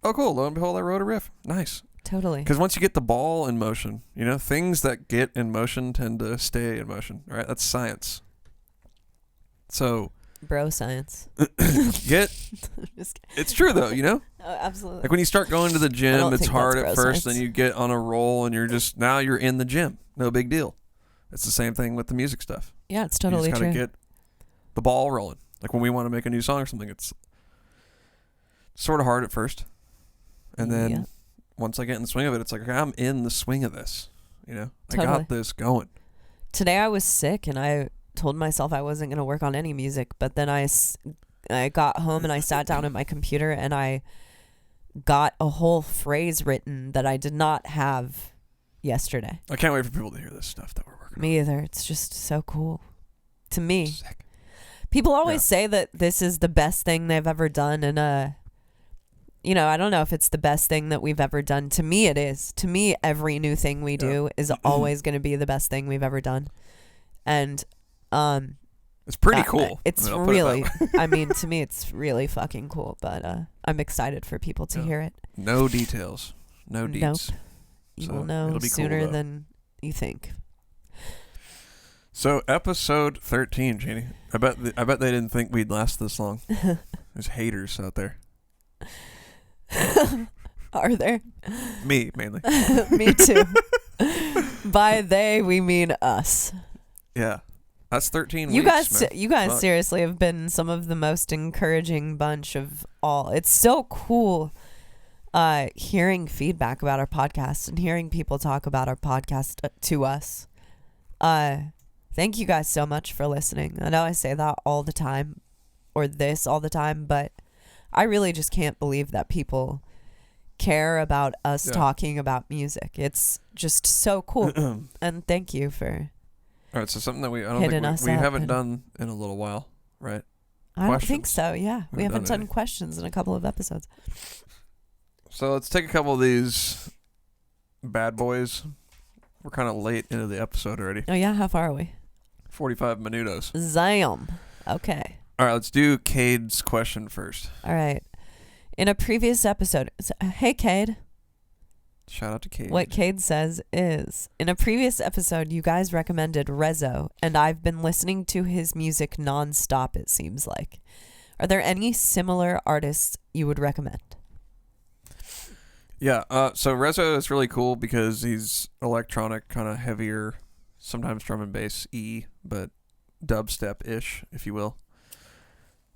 Oh, cool. Lo and behold, I wrote a riff. Nice. Totally. Because once you get the ball in motion, things that get in motion tend to stay in motion, right? That's science. So, bro science. It's true though, Oh, absolutely. Like when you start going to the gym, it's hard at first, science. then you get on a roll and now you're in the gym. No big deal. It's the same thing with the music stuff. Yeah, it's totally you just true. gotta get the ball rolling. Like when we want to make a new song or something, it's sort of hard at first. And then once I get in the swing of it, it's like, okay, I'm in the swing of this. Totally. I got this going. Today I was sick and I told myself I wasn't going to work on any music, but then I got home and I sat down at my computer and I got a whole phrase written that I did not have yesterday. I can't wait for people to hear this stuff that we're working on. Me either. It's just so cool to me. Sick. People always say that this is the best thing they've ever done, and I don't know if it's the best thing that we've ever done. To me, it is. To me, every new thing we do is always going to be the best thing we've ever done. And it's pretty cool. It's really, I mean, to me, it's really fucking cool. But I'm excited for people to hear it. No details. No deets. Nope. You will know sooner than you think. So episode 13, Chaney. I bet they didn't think we'd last this long. There's haters out there. Are there? Me, mainly. Me too. By they, we mean us. Yeah. That's 13 you weeks, guys, You guys seriously have been some of the most encouraging bunch of all. It's so cool hearing feedback about our podcast and hearing people talk about our podcast to us. Thank you guys so much for listening. I know I say that all the time, or this all the time, but I really just can't believe that people care about us talking about music. It's just so cool. And thank you for all right, so something that we haven't done in a little while, right? I don't think so, yeah. We haven't done questions in a couple of episodes. So let's take a couple of these bad boys. We're kind of late into the episode already. Oh, yeah? How far are we? 45 minutos. Zam. Okay. All right, let's do Cade's question first. All right. In a previous episode, hey, Cade. Shout out to Cade. What Cade says is, in a previous episode, you guys recommended Rezo, and I've been listening to his music nonstop, it seems like. Are there any similar artists you would recommend? Yeah, so Rezo is really cool because he's electronic, kind of heavier, sometimes drum and bass but dubstep-ish, if you will.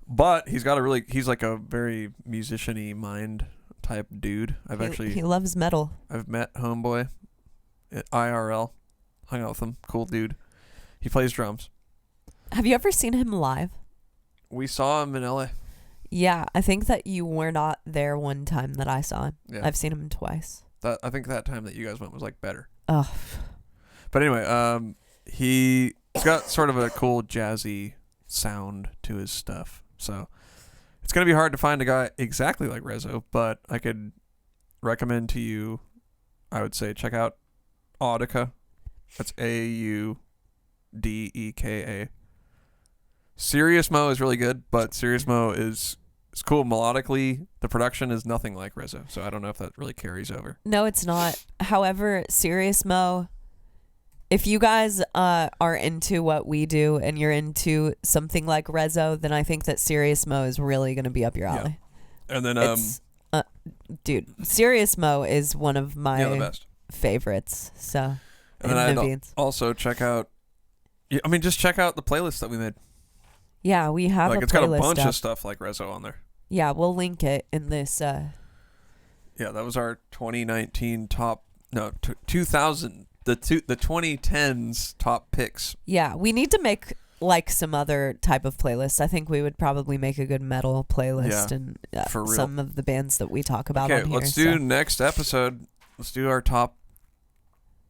But he's like a very musician-y mind type dude. He loves metal. I've met Homeboy at IRL, hung out with him, cool dude. He plays drums. Have you ever seen him live? We saw him in LA. Yeah, I think that you were not there one time that I saw him. Yeah. I've seen him twice. I think that time that you guys went was like better. Oh. But anyway, he's got sort of a cool jazzy sound to his stuff. So it's going to be hard to find a guy exactly like Rezo, but I could recommend to you, I would say check out Audica. That's Audeka. Siriusmo is really good, but Siriusmo is cool melodically. The production is nothing like Rezo, so I don't know if that really carries over. No, it's not. However, Siriusmo, if you guys are into what we do and you're into something like Rezo, then I think that Siriusmo is really going to be up your alley. Yeah. And then, dude, Siriusmo is one of my the best favorites. So, and in And I'd Navene's. also check out. I mean, just check out the playlist that we made. Yeah, we have Like a it's got a playlist bunch up. of stuff like Rezo on there. Yeah, we'll link it in this. Yeah, that was our 2019 top. No, 2000. The 2010s top picks. Yeah, we need to make like some other type of playlists. I think we would probably make a good metal playlist and for real. some of the bands that we talk about Okay, on here. let's do next episode. Let's do our top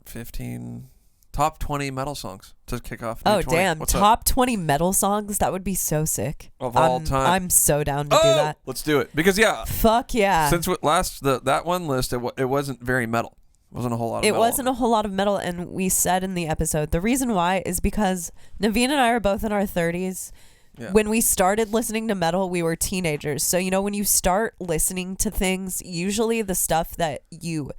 20 metal songs to kick off. Oh, 20. damn. What's Top 20 metal songs? That would be so sick. Of all time. I'm so down to do that. Let's do it. Because, yeah. Fuck yeah. Since that one list, it wasn't very metal. It wasn't a whole lot of metal. It wasn't a whole lot of metal, and we said in the episode, the reason why is because Navene and I are both in our 30s. Yeah. When we started listening to metal, we were teenagers. So, when you start listening to things, usually the stuff that you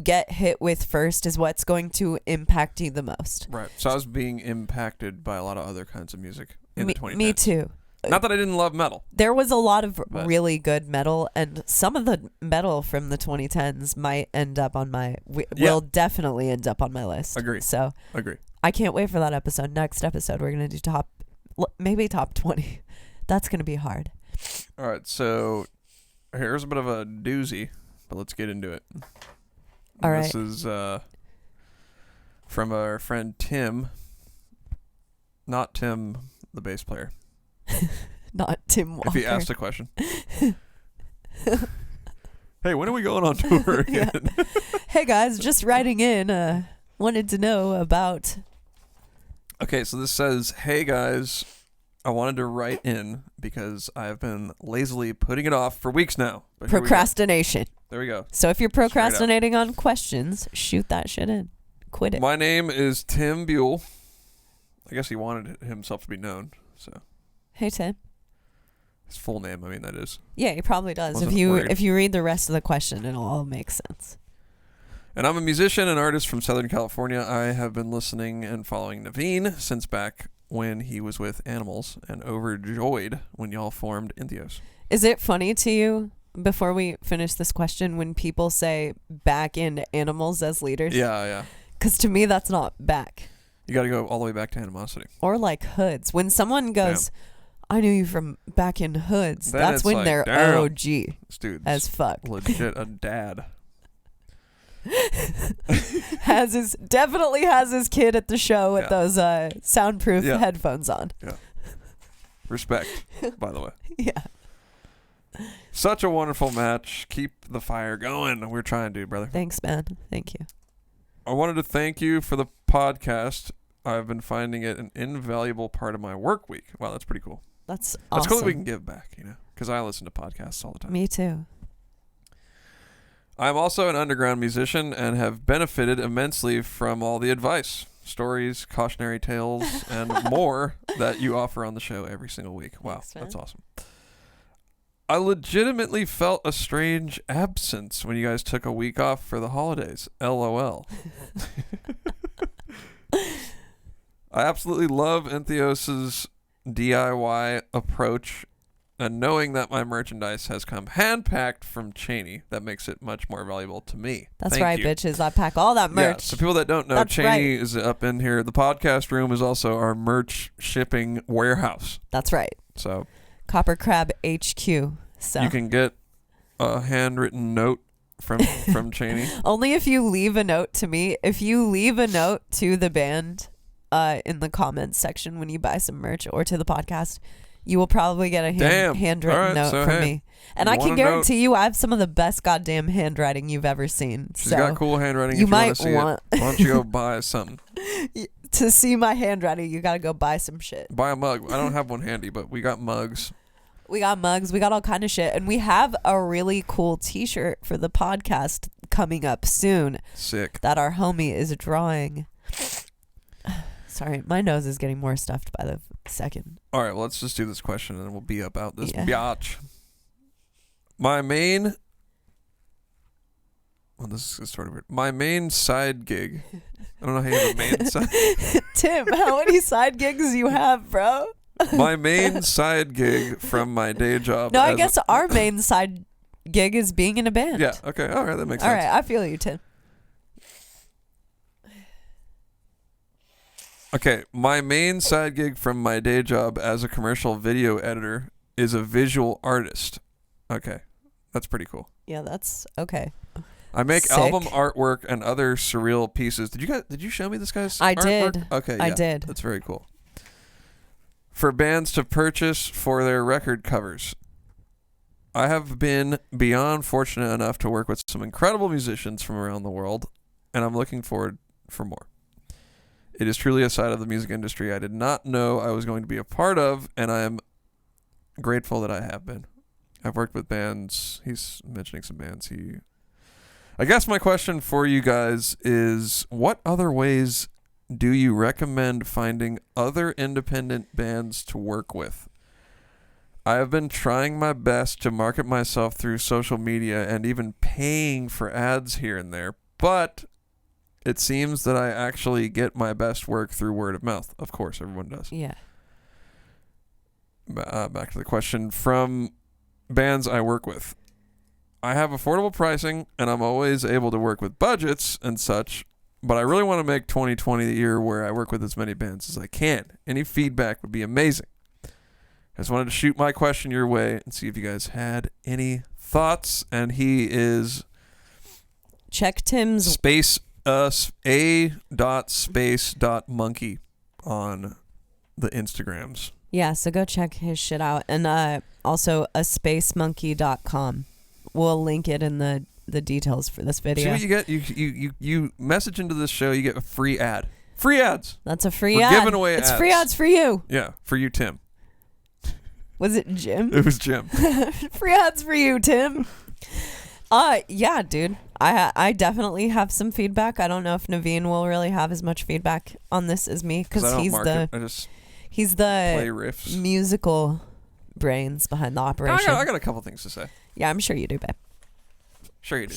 get hit with first is what's going to impact you the most. Right. So I was being impacted by a lot of other kinds of music in the 2010s. Me too. Not that I didn't love metal. There was a lot of really good metal, and some of the metal from the 2010s might end up on will definitely end up on my list. Agree. So Agree. I can't wait for that episode. Next episode, we're going to do maybe top 20. That's going to be hard. All right. So here's a bit of a doozy, but let's get into it. All right. This is from our friend Tim. Not Tim, the bass player. Not Tim Walker. If he asked a question. Hey, when are we going on tour again? Yeah. Hey guys, just writing in. Wanted to know about. Okay, so this says, "Hey guys, I wanted to write in because I've been lazily putting it off for weeks now." But here we go. Procrastination. There we go. So if you're procrastinating on questions, shoot that shit in. Quit it. My name is Tim Buel. I guess he wanted himself to be known, so. Hey Tim. His full name, I mean, that is. Yeah, he probably does. Wasn't If worried. you read the rest of the question, it'll all make sense. And I'm a musician and artist from Southern California. I have been listening and following Navene since back when he was with Animals, and overjoyed when y'all formed Entheos. Is it funny to you, before we finish this question, when people say back into Animals as leaders? Yeah. Because to me, that's not back. You got to go all the way back to Animosity. Or like Hoods. When someone goes, I knew you from back in Hoods, Then that's it's when like, they're damn, OG this dude's as fuck. legit a dad. Definitely has his kid at the show with those soundproof Yeah. headphones on. Yeah. Respect, by the way. Yeah. Such a wonderful match. Keep the fire going. We're trying to, brother. Thanks, man. Thank you. I wanted to thank you for the podcast. I've been finding it an invaluable part of my work week. Wow, that's pretty cool. That's awesome. That's cool that we can give back, because I listen to podcasts all the time. Me too. I'm also an underground musician and have benefited immensely from all the advice, stories, cautionary tales, and more that you offer on the show every single week. Wow, Thanks, man. that's awesome. I legitimately felt a strange absence when you guys took a week off for the holidays. LOL. I absolutely love Entheos' DIY approach, and knowing that my merchandise has come hand-packed from Chaney, that makes it much more valuable to me. That's Thank right, you. bitches. I pack all that merch. Yeah, so people that don't know, That's Chaney right. is up in here. The podcast room is also our merch shipping warehouse. That's right. So KoperCrabb HQ. So you can get a handwritten note from Chaney. only if you leave a note to me. If you leave a note to the band in the comments section when you buy some merch, or to the podcast, you will probably get a handwritten All right, note so from hey, me. And you I can want a guarantee you I have some of the best goddamn handwriting you've ever seen. She's so got cool handwriting. you if you might want to see want- it. Why don't you go buy something? to see my handwriting, you got to go buy some shit. Buy a mug. I don't have one handy, but we got mugs. We got mugs. We got all kind of shit. And we have a really cool t-shirt for the podcast coming up soon Sick. that our homie is drawing. Sorry, my nose is getting more stuffed by the second. All right, well, let's just do this question and then we'll be about this Yeah. biatch. My main... Well, this is sort of weird. My main side gig... I don't know how you have a main side... Tim, how many side gigs you have, bro? My main side gig from my day job... No, I as guess our main side gig is being in a band. Yeah, okay, all right, that makes All sense. right, I feel you, Tim. Okay, my main side gig from my day job as a commercial video editor is a visual artist. Okay, that's pretty cool. Yeah, that's okay. I make Sick. album artwork and other surreal pieces. Did you show me this guy's I artwork? did. Okay, yeah, I did. That's very cool. For bands to purchase for their record covers. I have been beyond fortunate enough to work with some incredible musicians from around the world, and I'm looking forward for more. It is truly a side of the music industry I did not know I was going to be a part of, and I am grateful that I have been. I've worked with bands. He's mentioning some bands. I guess my question for you guys is, what other ways do you recommend finding other independent bands to work with? I have been trying my best to market myself through social media and even paying for ads here and there, but it seems that I actually get my best work through word of mouth. Of course, everyone does. Yeah. Back to the question from bands I work with. I have affordable pricing, and I'm always able to work with budgets and such, but I really want to make 2020 the year where I work with as many bands as I can. Any feedback would be amazing. I just wanted to shoot my question your way and see if you guys had any thoughts. And he is Check Tim's a.space.monkey on the Instagrams. Yeah, so go check his shit out. And also aspacemonkey.com. We'll link it in the details for this video. See what you get? You message into this show, you get a free ad. Free ads. That's a free We're ad. giving away it's ads. free ads for you. Yeah, for you, Tim. Was it Jim? It was Jim. Free ads for you, Tim. Yeah, dude. I definitely have some feedback. I don't know if Navene will really have as much feedback on this as me because he's the play riffs. Musical brains behind the operation. I got a couple things to say. Yeah, I'm sure you do, babe. Sure you do.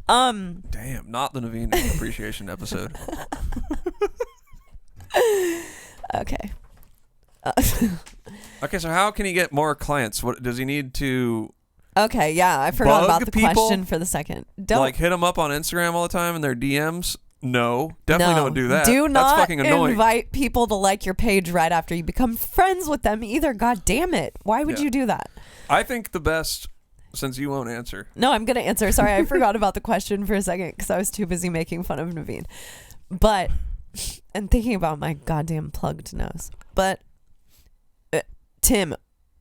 Damn, not the Navene appreciation episode. Okay. Okay, so how can he get more clients? What does he need to? Okay, yeah, I forgot Bug about the people? question for the second. Don't Like hit them up on Instagram all the time in their DMs? No, definitely don't do that. Do That's not fucking annoying. invite people to like your page right after you become friends with them either. God damn it! Why would you do that? I think the best, since you won't answer. No, I'm gonna answer. Sorry, I forgot about the question for a second because I was too busy making fun of Navene, and thinking about my goddamn plugged nose. But Tim,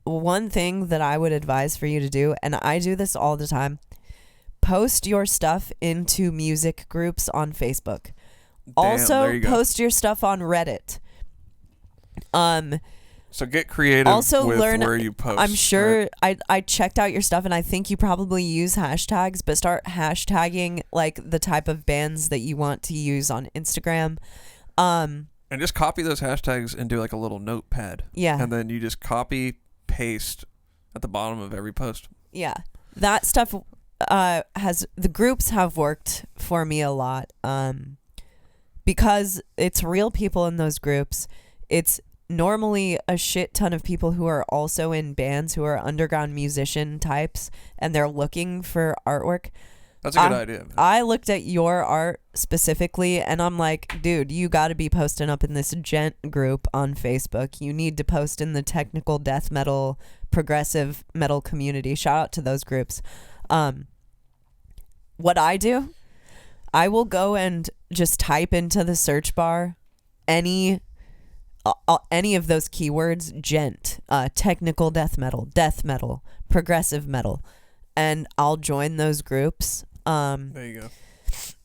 one thing that I would advise for you to do, and I do this all the time, post your stuff into music groups on Facebook. Also, post your stuff on Reddit. So get creative also with learn, where you post. I'm sure right? I checked out your stuff, and I think you probably use hashtags, but start hashtagging like the type of bands that you want to use on Instagram. And just copy those hashtags and do like a little notepad. Yeah. And then you just copy, paste at the bottom of every post. Yeah. That stuff the groups have worked for me a lot. Because it's real people in those groups. It's normally a shit ton of people who are also in bands, who are underground musician types, and they're looking for artwork. That's a good idea. Man. I looked at your art specifically, and I'm like, dude, you got to be posting up in this gent group on Facebook. You need to post in the technical death metal, progressive metal community. Shout out to those groups. What I do, I will go and just type into the search bar any of those keywords, gent, technical death metal, progressive metal, and I'll join those groups. There you go.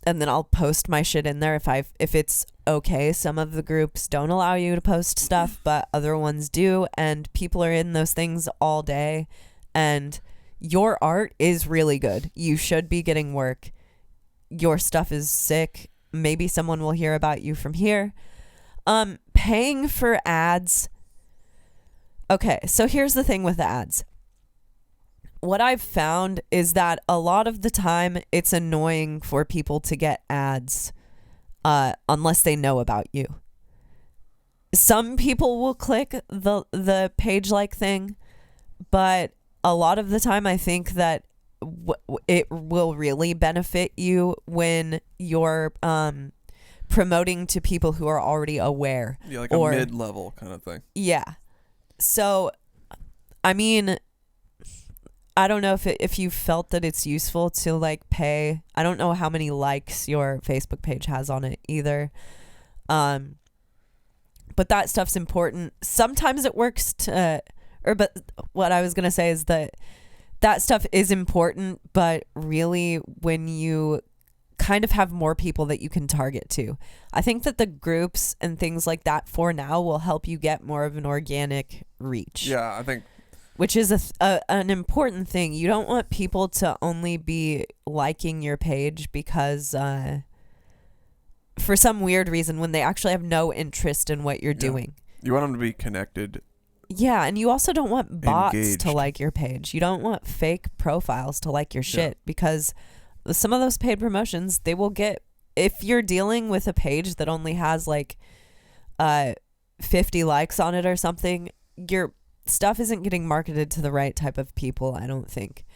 And then I'll post my shit in there if it's okay. Some of the groups don't allow you to post stuff, but other ones do, and people are in those things all day, and your art is really good. You should be getting work. Your stuff is sick. Maybe someone will hear about you from here. Paying for ads. Okay, so here's the thing with ads. What I've found is that a lot of the time it's annoying for people to get ads unless they know about you. Some people will click the page like thing, but a lot of the time I think that it will really benefit you when you're promoting to people who are already aware. Yeah, like a mid-level kind of thing. Yeah. So, I mean, I don't know if you felt that it's useful to like pay. I don't know how many likes your Facebook page has on it either. But that stuff's important. Sometimes it works but what I was going to say is that stuff is important, but really when you kind of have more people that you can target to. I think that the groups and things like that for now will help you get more of an organic reach. Yeah, I think. Which is an important thing. You don't want people to only be liking your page because for some weird reason when they actually have no interest in what you're doing. You want them to be connected. Yeah, and you also don't want bots engaged. to like your page. You don't want fake profiles to like your shit because some of those paid promotions, they will get, if you're dealing with a page that only has like 50 likes on it or something, your stuff isn't getting marketed to the right type of people, I don't think.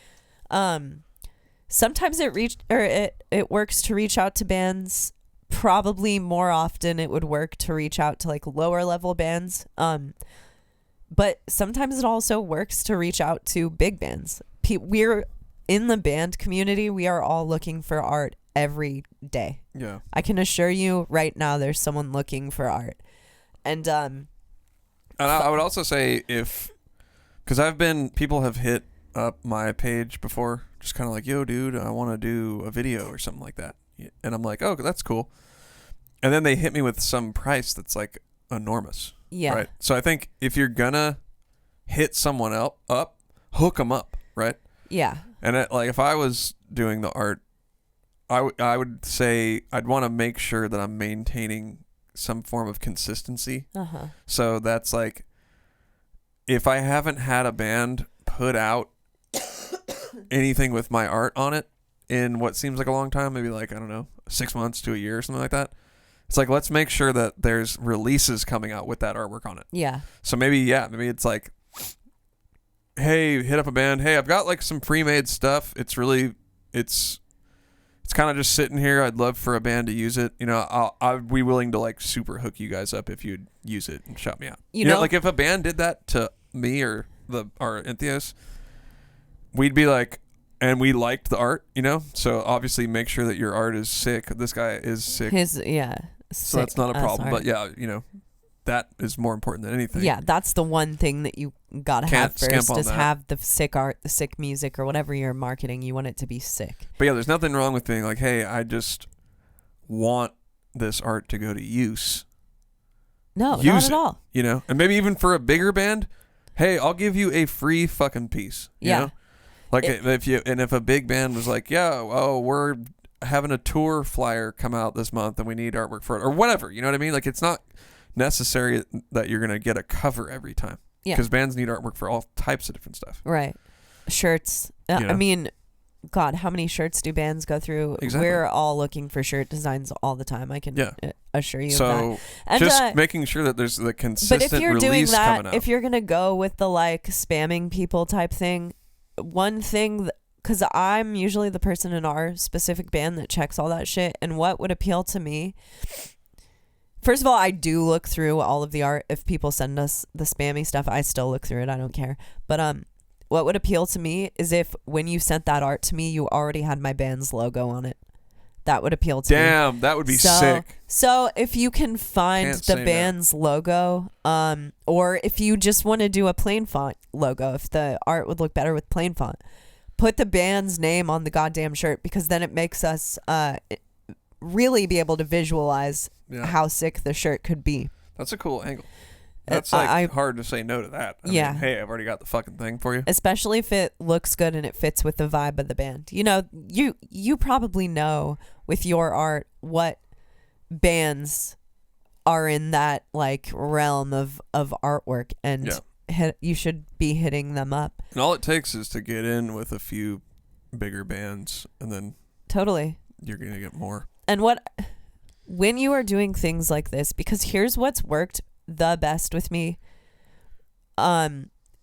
Sometimes it works to reach out to bands. Probably more often it would work to reach out to like lower level bands. But sometimes it also works to reach out to big bands. We're in the band community. We are all looking for art every day. Yeah. I can assure you right now there's someone looking for art. And I would also say because people have hit up my page before, just kind of like, yo, dude, I want to do a video or something like that. And I'm like, oh, that's cool. And then they hit me with some price that's like enormous. Yeah. Right. So I think if you're gonna hit someone up, hook them up. Right. Yeah. And like if I was doing the art, I would say I'd want to make sure that I'm maintaining some form of consistency. Uh-huh. So that's like, if I haven't had a band put out anything with my art on it in what seems like a long time, maybe like, I don't know, 6 months to a year or something like that. It's like, let's make sure that there's releases coming out with that artwork on it. Yeah. So maybe it's like, hey, hit up a band. Hey, I've got like some pre-made stuff. It's kind of just sitting here. I'd love for a band to use it. You know, I'd be willing to like super hook you guys up if you'd use it and shout me out. You know, like if a band did that to me or our Entheos, we'd be like, and we liked the art, you know? So obviously make sure that your art is sick. This guy is sick. So that's not a problem. But yeah, you know, that is more important than anything. Yeah, that's the one thing that you gotta have first is that. have the sick art, the sick music, or whatever you're marketing. You want it to be sick. But yeah, there's nothing wrong with being like, hey, I just want this art to go to use. No, not at all. You know, and maybe even for a bigger band, hey, I'll give you a free fucking piece. You know? Like if a big band was like, yeah, oh, we're having a tour flyer come out this month and we need artwork for it or whatever. You know what I mean? Like it's not necessary that you're going to get a cover every time. Yeah. Because bands need artwork for all types of different stuff. Right. Shirts. I mean, God, how many shirts do bands go through? Exactly. We're all looking for shirt designs all the time. I can assure you of that. So just making sure that there's the consistent but if you're doing release that, coming out. if you're going to go with the like spamming people type thing, one thing, because I'm usually the person in our specific band that checks all that shit, and what would appeal to me, first of all, I do look through all of the art. If people send us the spammy stuff, I still look through it. I don't care. But what would appeal to me is if when you sent that art to me, you already had my band's logo on it. That would appeal to me. Damn, that would be sick. So if you can find the band's logo, or if you just want to do a plain font logo, if the art would look better with plain font, put the band's name on the goddamn shirt, because then it makes us really be able to visualize how sick the shirt could be. That's a cool angle. That's like hard to say no to that. I mean, hey, I've already got the fucking thing for you. Especially if it looks good and it fits with the vibe of the band. You know, you probably know with your art what bands are in that like realm of artwork, and you should be hitting them up. And all it takes is to get in with a few bigger bands, and then totally you're gonna get more. And when you are doing things like this, because here's what's worked the best with me,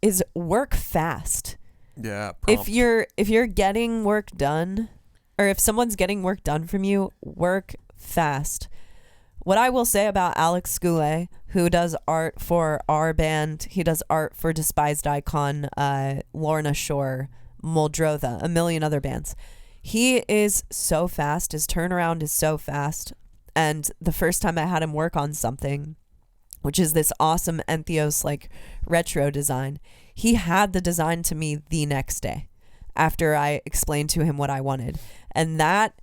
is work fast. Yeah. Prompt. If you're getting work done, or if someone's getting work done from you, work fast. What I will say about Alex Goulet, who does art for our band, he does art for Despised Icon, Lorna Shore, Muldrotha, a million other bands. He is so fast. His turnaround is so fast. And the first time I had him work on something, which is this awesome Entheos like retro design, he had the design to me the next day after I explained to him what I wanted. And that,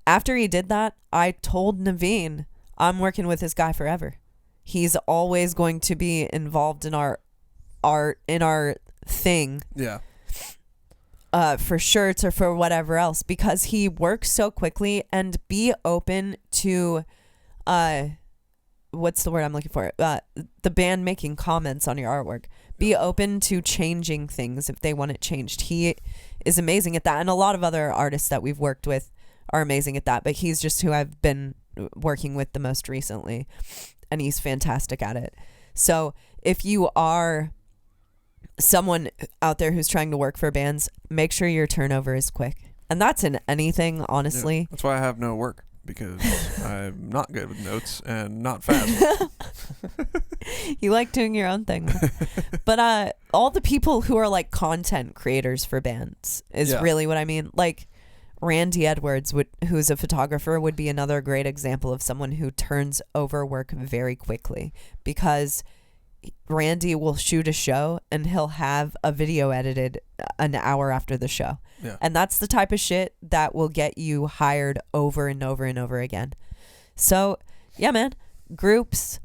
after he did that, I told Navene, I'm working with this guy forever. He's always going to be involved in our art, in our thing. Yeah. For shirts or for whatever else, because he works so quickly. And be open to, what's the word I'm looking for? The band making comments on your artwork. Be open to changing things if they want it changed. He is amazing at that. And a lot of other artists that we've worked with are amazing at that. But he's just who I've been working with the most recently. And he's fantastic at it. So if you are someone out there who's trying to work for bands, make sure your turnover is quick. And that's in anything, honestly. Yeah, that's why I have no work, because I'm not good with notes and not fast. You like doing your own thing. But all the people who are like content creators for bands is really what I mean. Like Randy Edwards, who's a photographer, would be another great example of someone who turns over work very quickly, because Randy will shoot a show and he'll have a video edited an hour after the show. Yeah. And that's the type of shit that will get you hired over and over and over again. So, yeah, man, groups,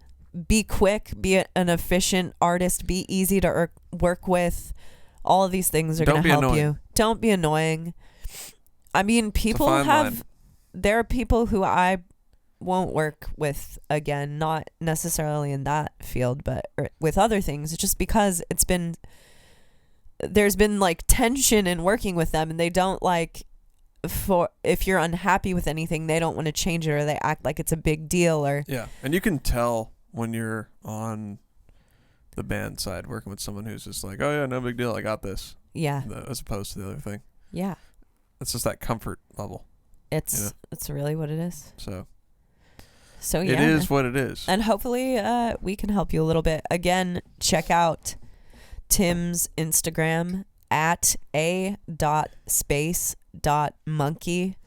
be quick, be an efficient artist, be easy to work with. All of these things are going to help you. Don't be annoying. I mean, people have, there are people who I won't work with again, not necessarily in that field, but with other things, just because there's been like tension in working with them, and they don't like, if you're unhappy with anything, they don't want to change it, or they act like it's a big deal, or and you can tell when you're on the band side working with someone who's just like, oh yeah, no big deal, I got this, as opposed to the other thing. It's just that comfort level. It's really what it is. So yeah, it is what it is. And hopefully we can help you a little bit. Again, check out Tim's Instagram at a.space.monkey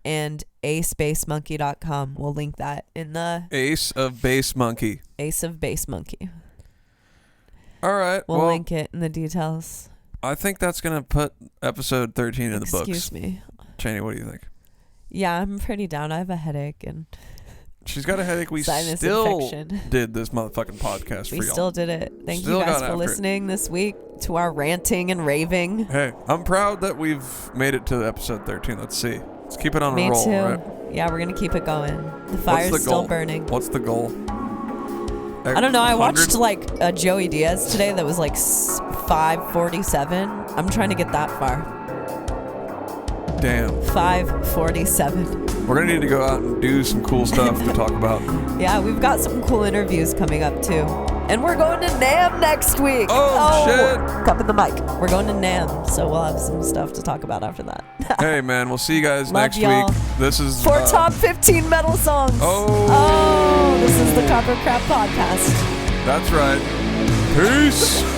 and aspacemonkey.com. We'll link that in the Ace of Bass Monkey. Ace of Bass Monkey. All right. We'll link it in the details. I think that's going to put episode 13 in the books. Excuse me. Chaney, what do you think? Yeah, I'm pretty down. I have a headache and she's got a headache. We sinus still infection. Did this motherfucking podcast for y'all. We still did it. Thank you guys for listening this week to our ranting and raving. Hey, I'm proud that we've made it to episode 13. Let's see. Let's keep it on a roll, right? Yeah, we're going to keep it going. The fire's still burning. What's the goal? I don't know. I watched like a Joey Diaz today that was like 547. I'm trying to get that far. Damn. 547. We're going to need to go out and do some cool stuff to talk about. Yeah, we've got some cool interviews coming up too. And we're going to NAMM next week. Oh shit. Cup in the mic. We're going to NAMM, so we'll have some stuff to talk about after that. Hey man, we'll see you guys next y'all. week. This is for top 15 metal songs. Oh, this is the KoperCrabb podcast. That's right. Peace.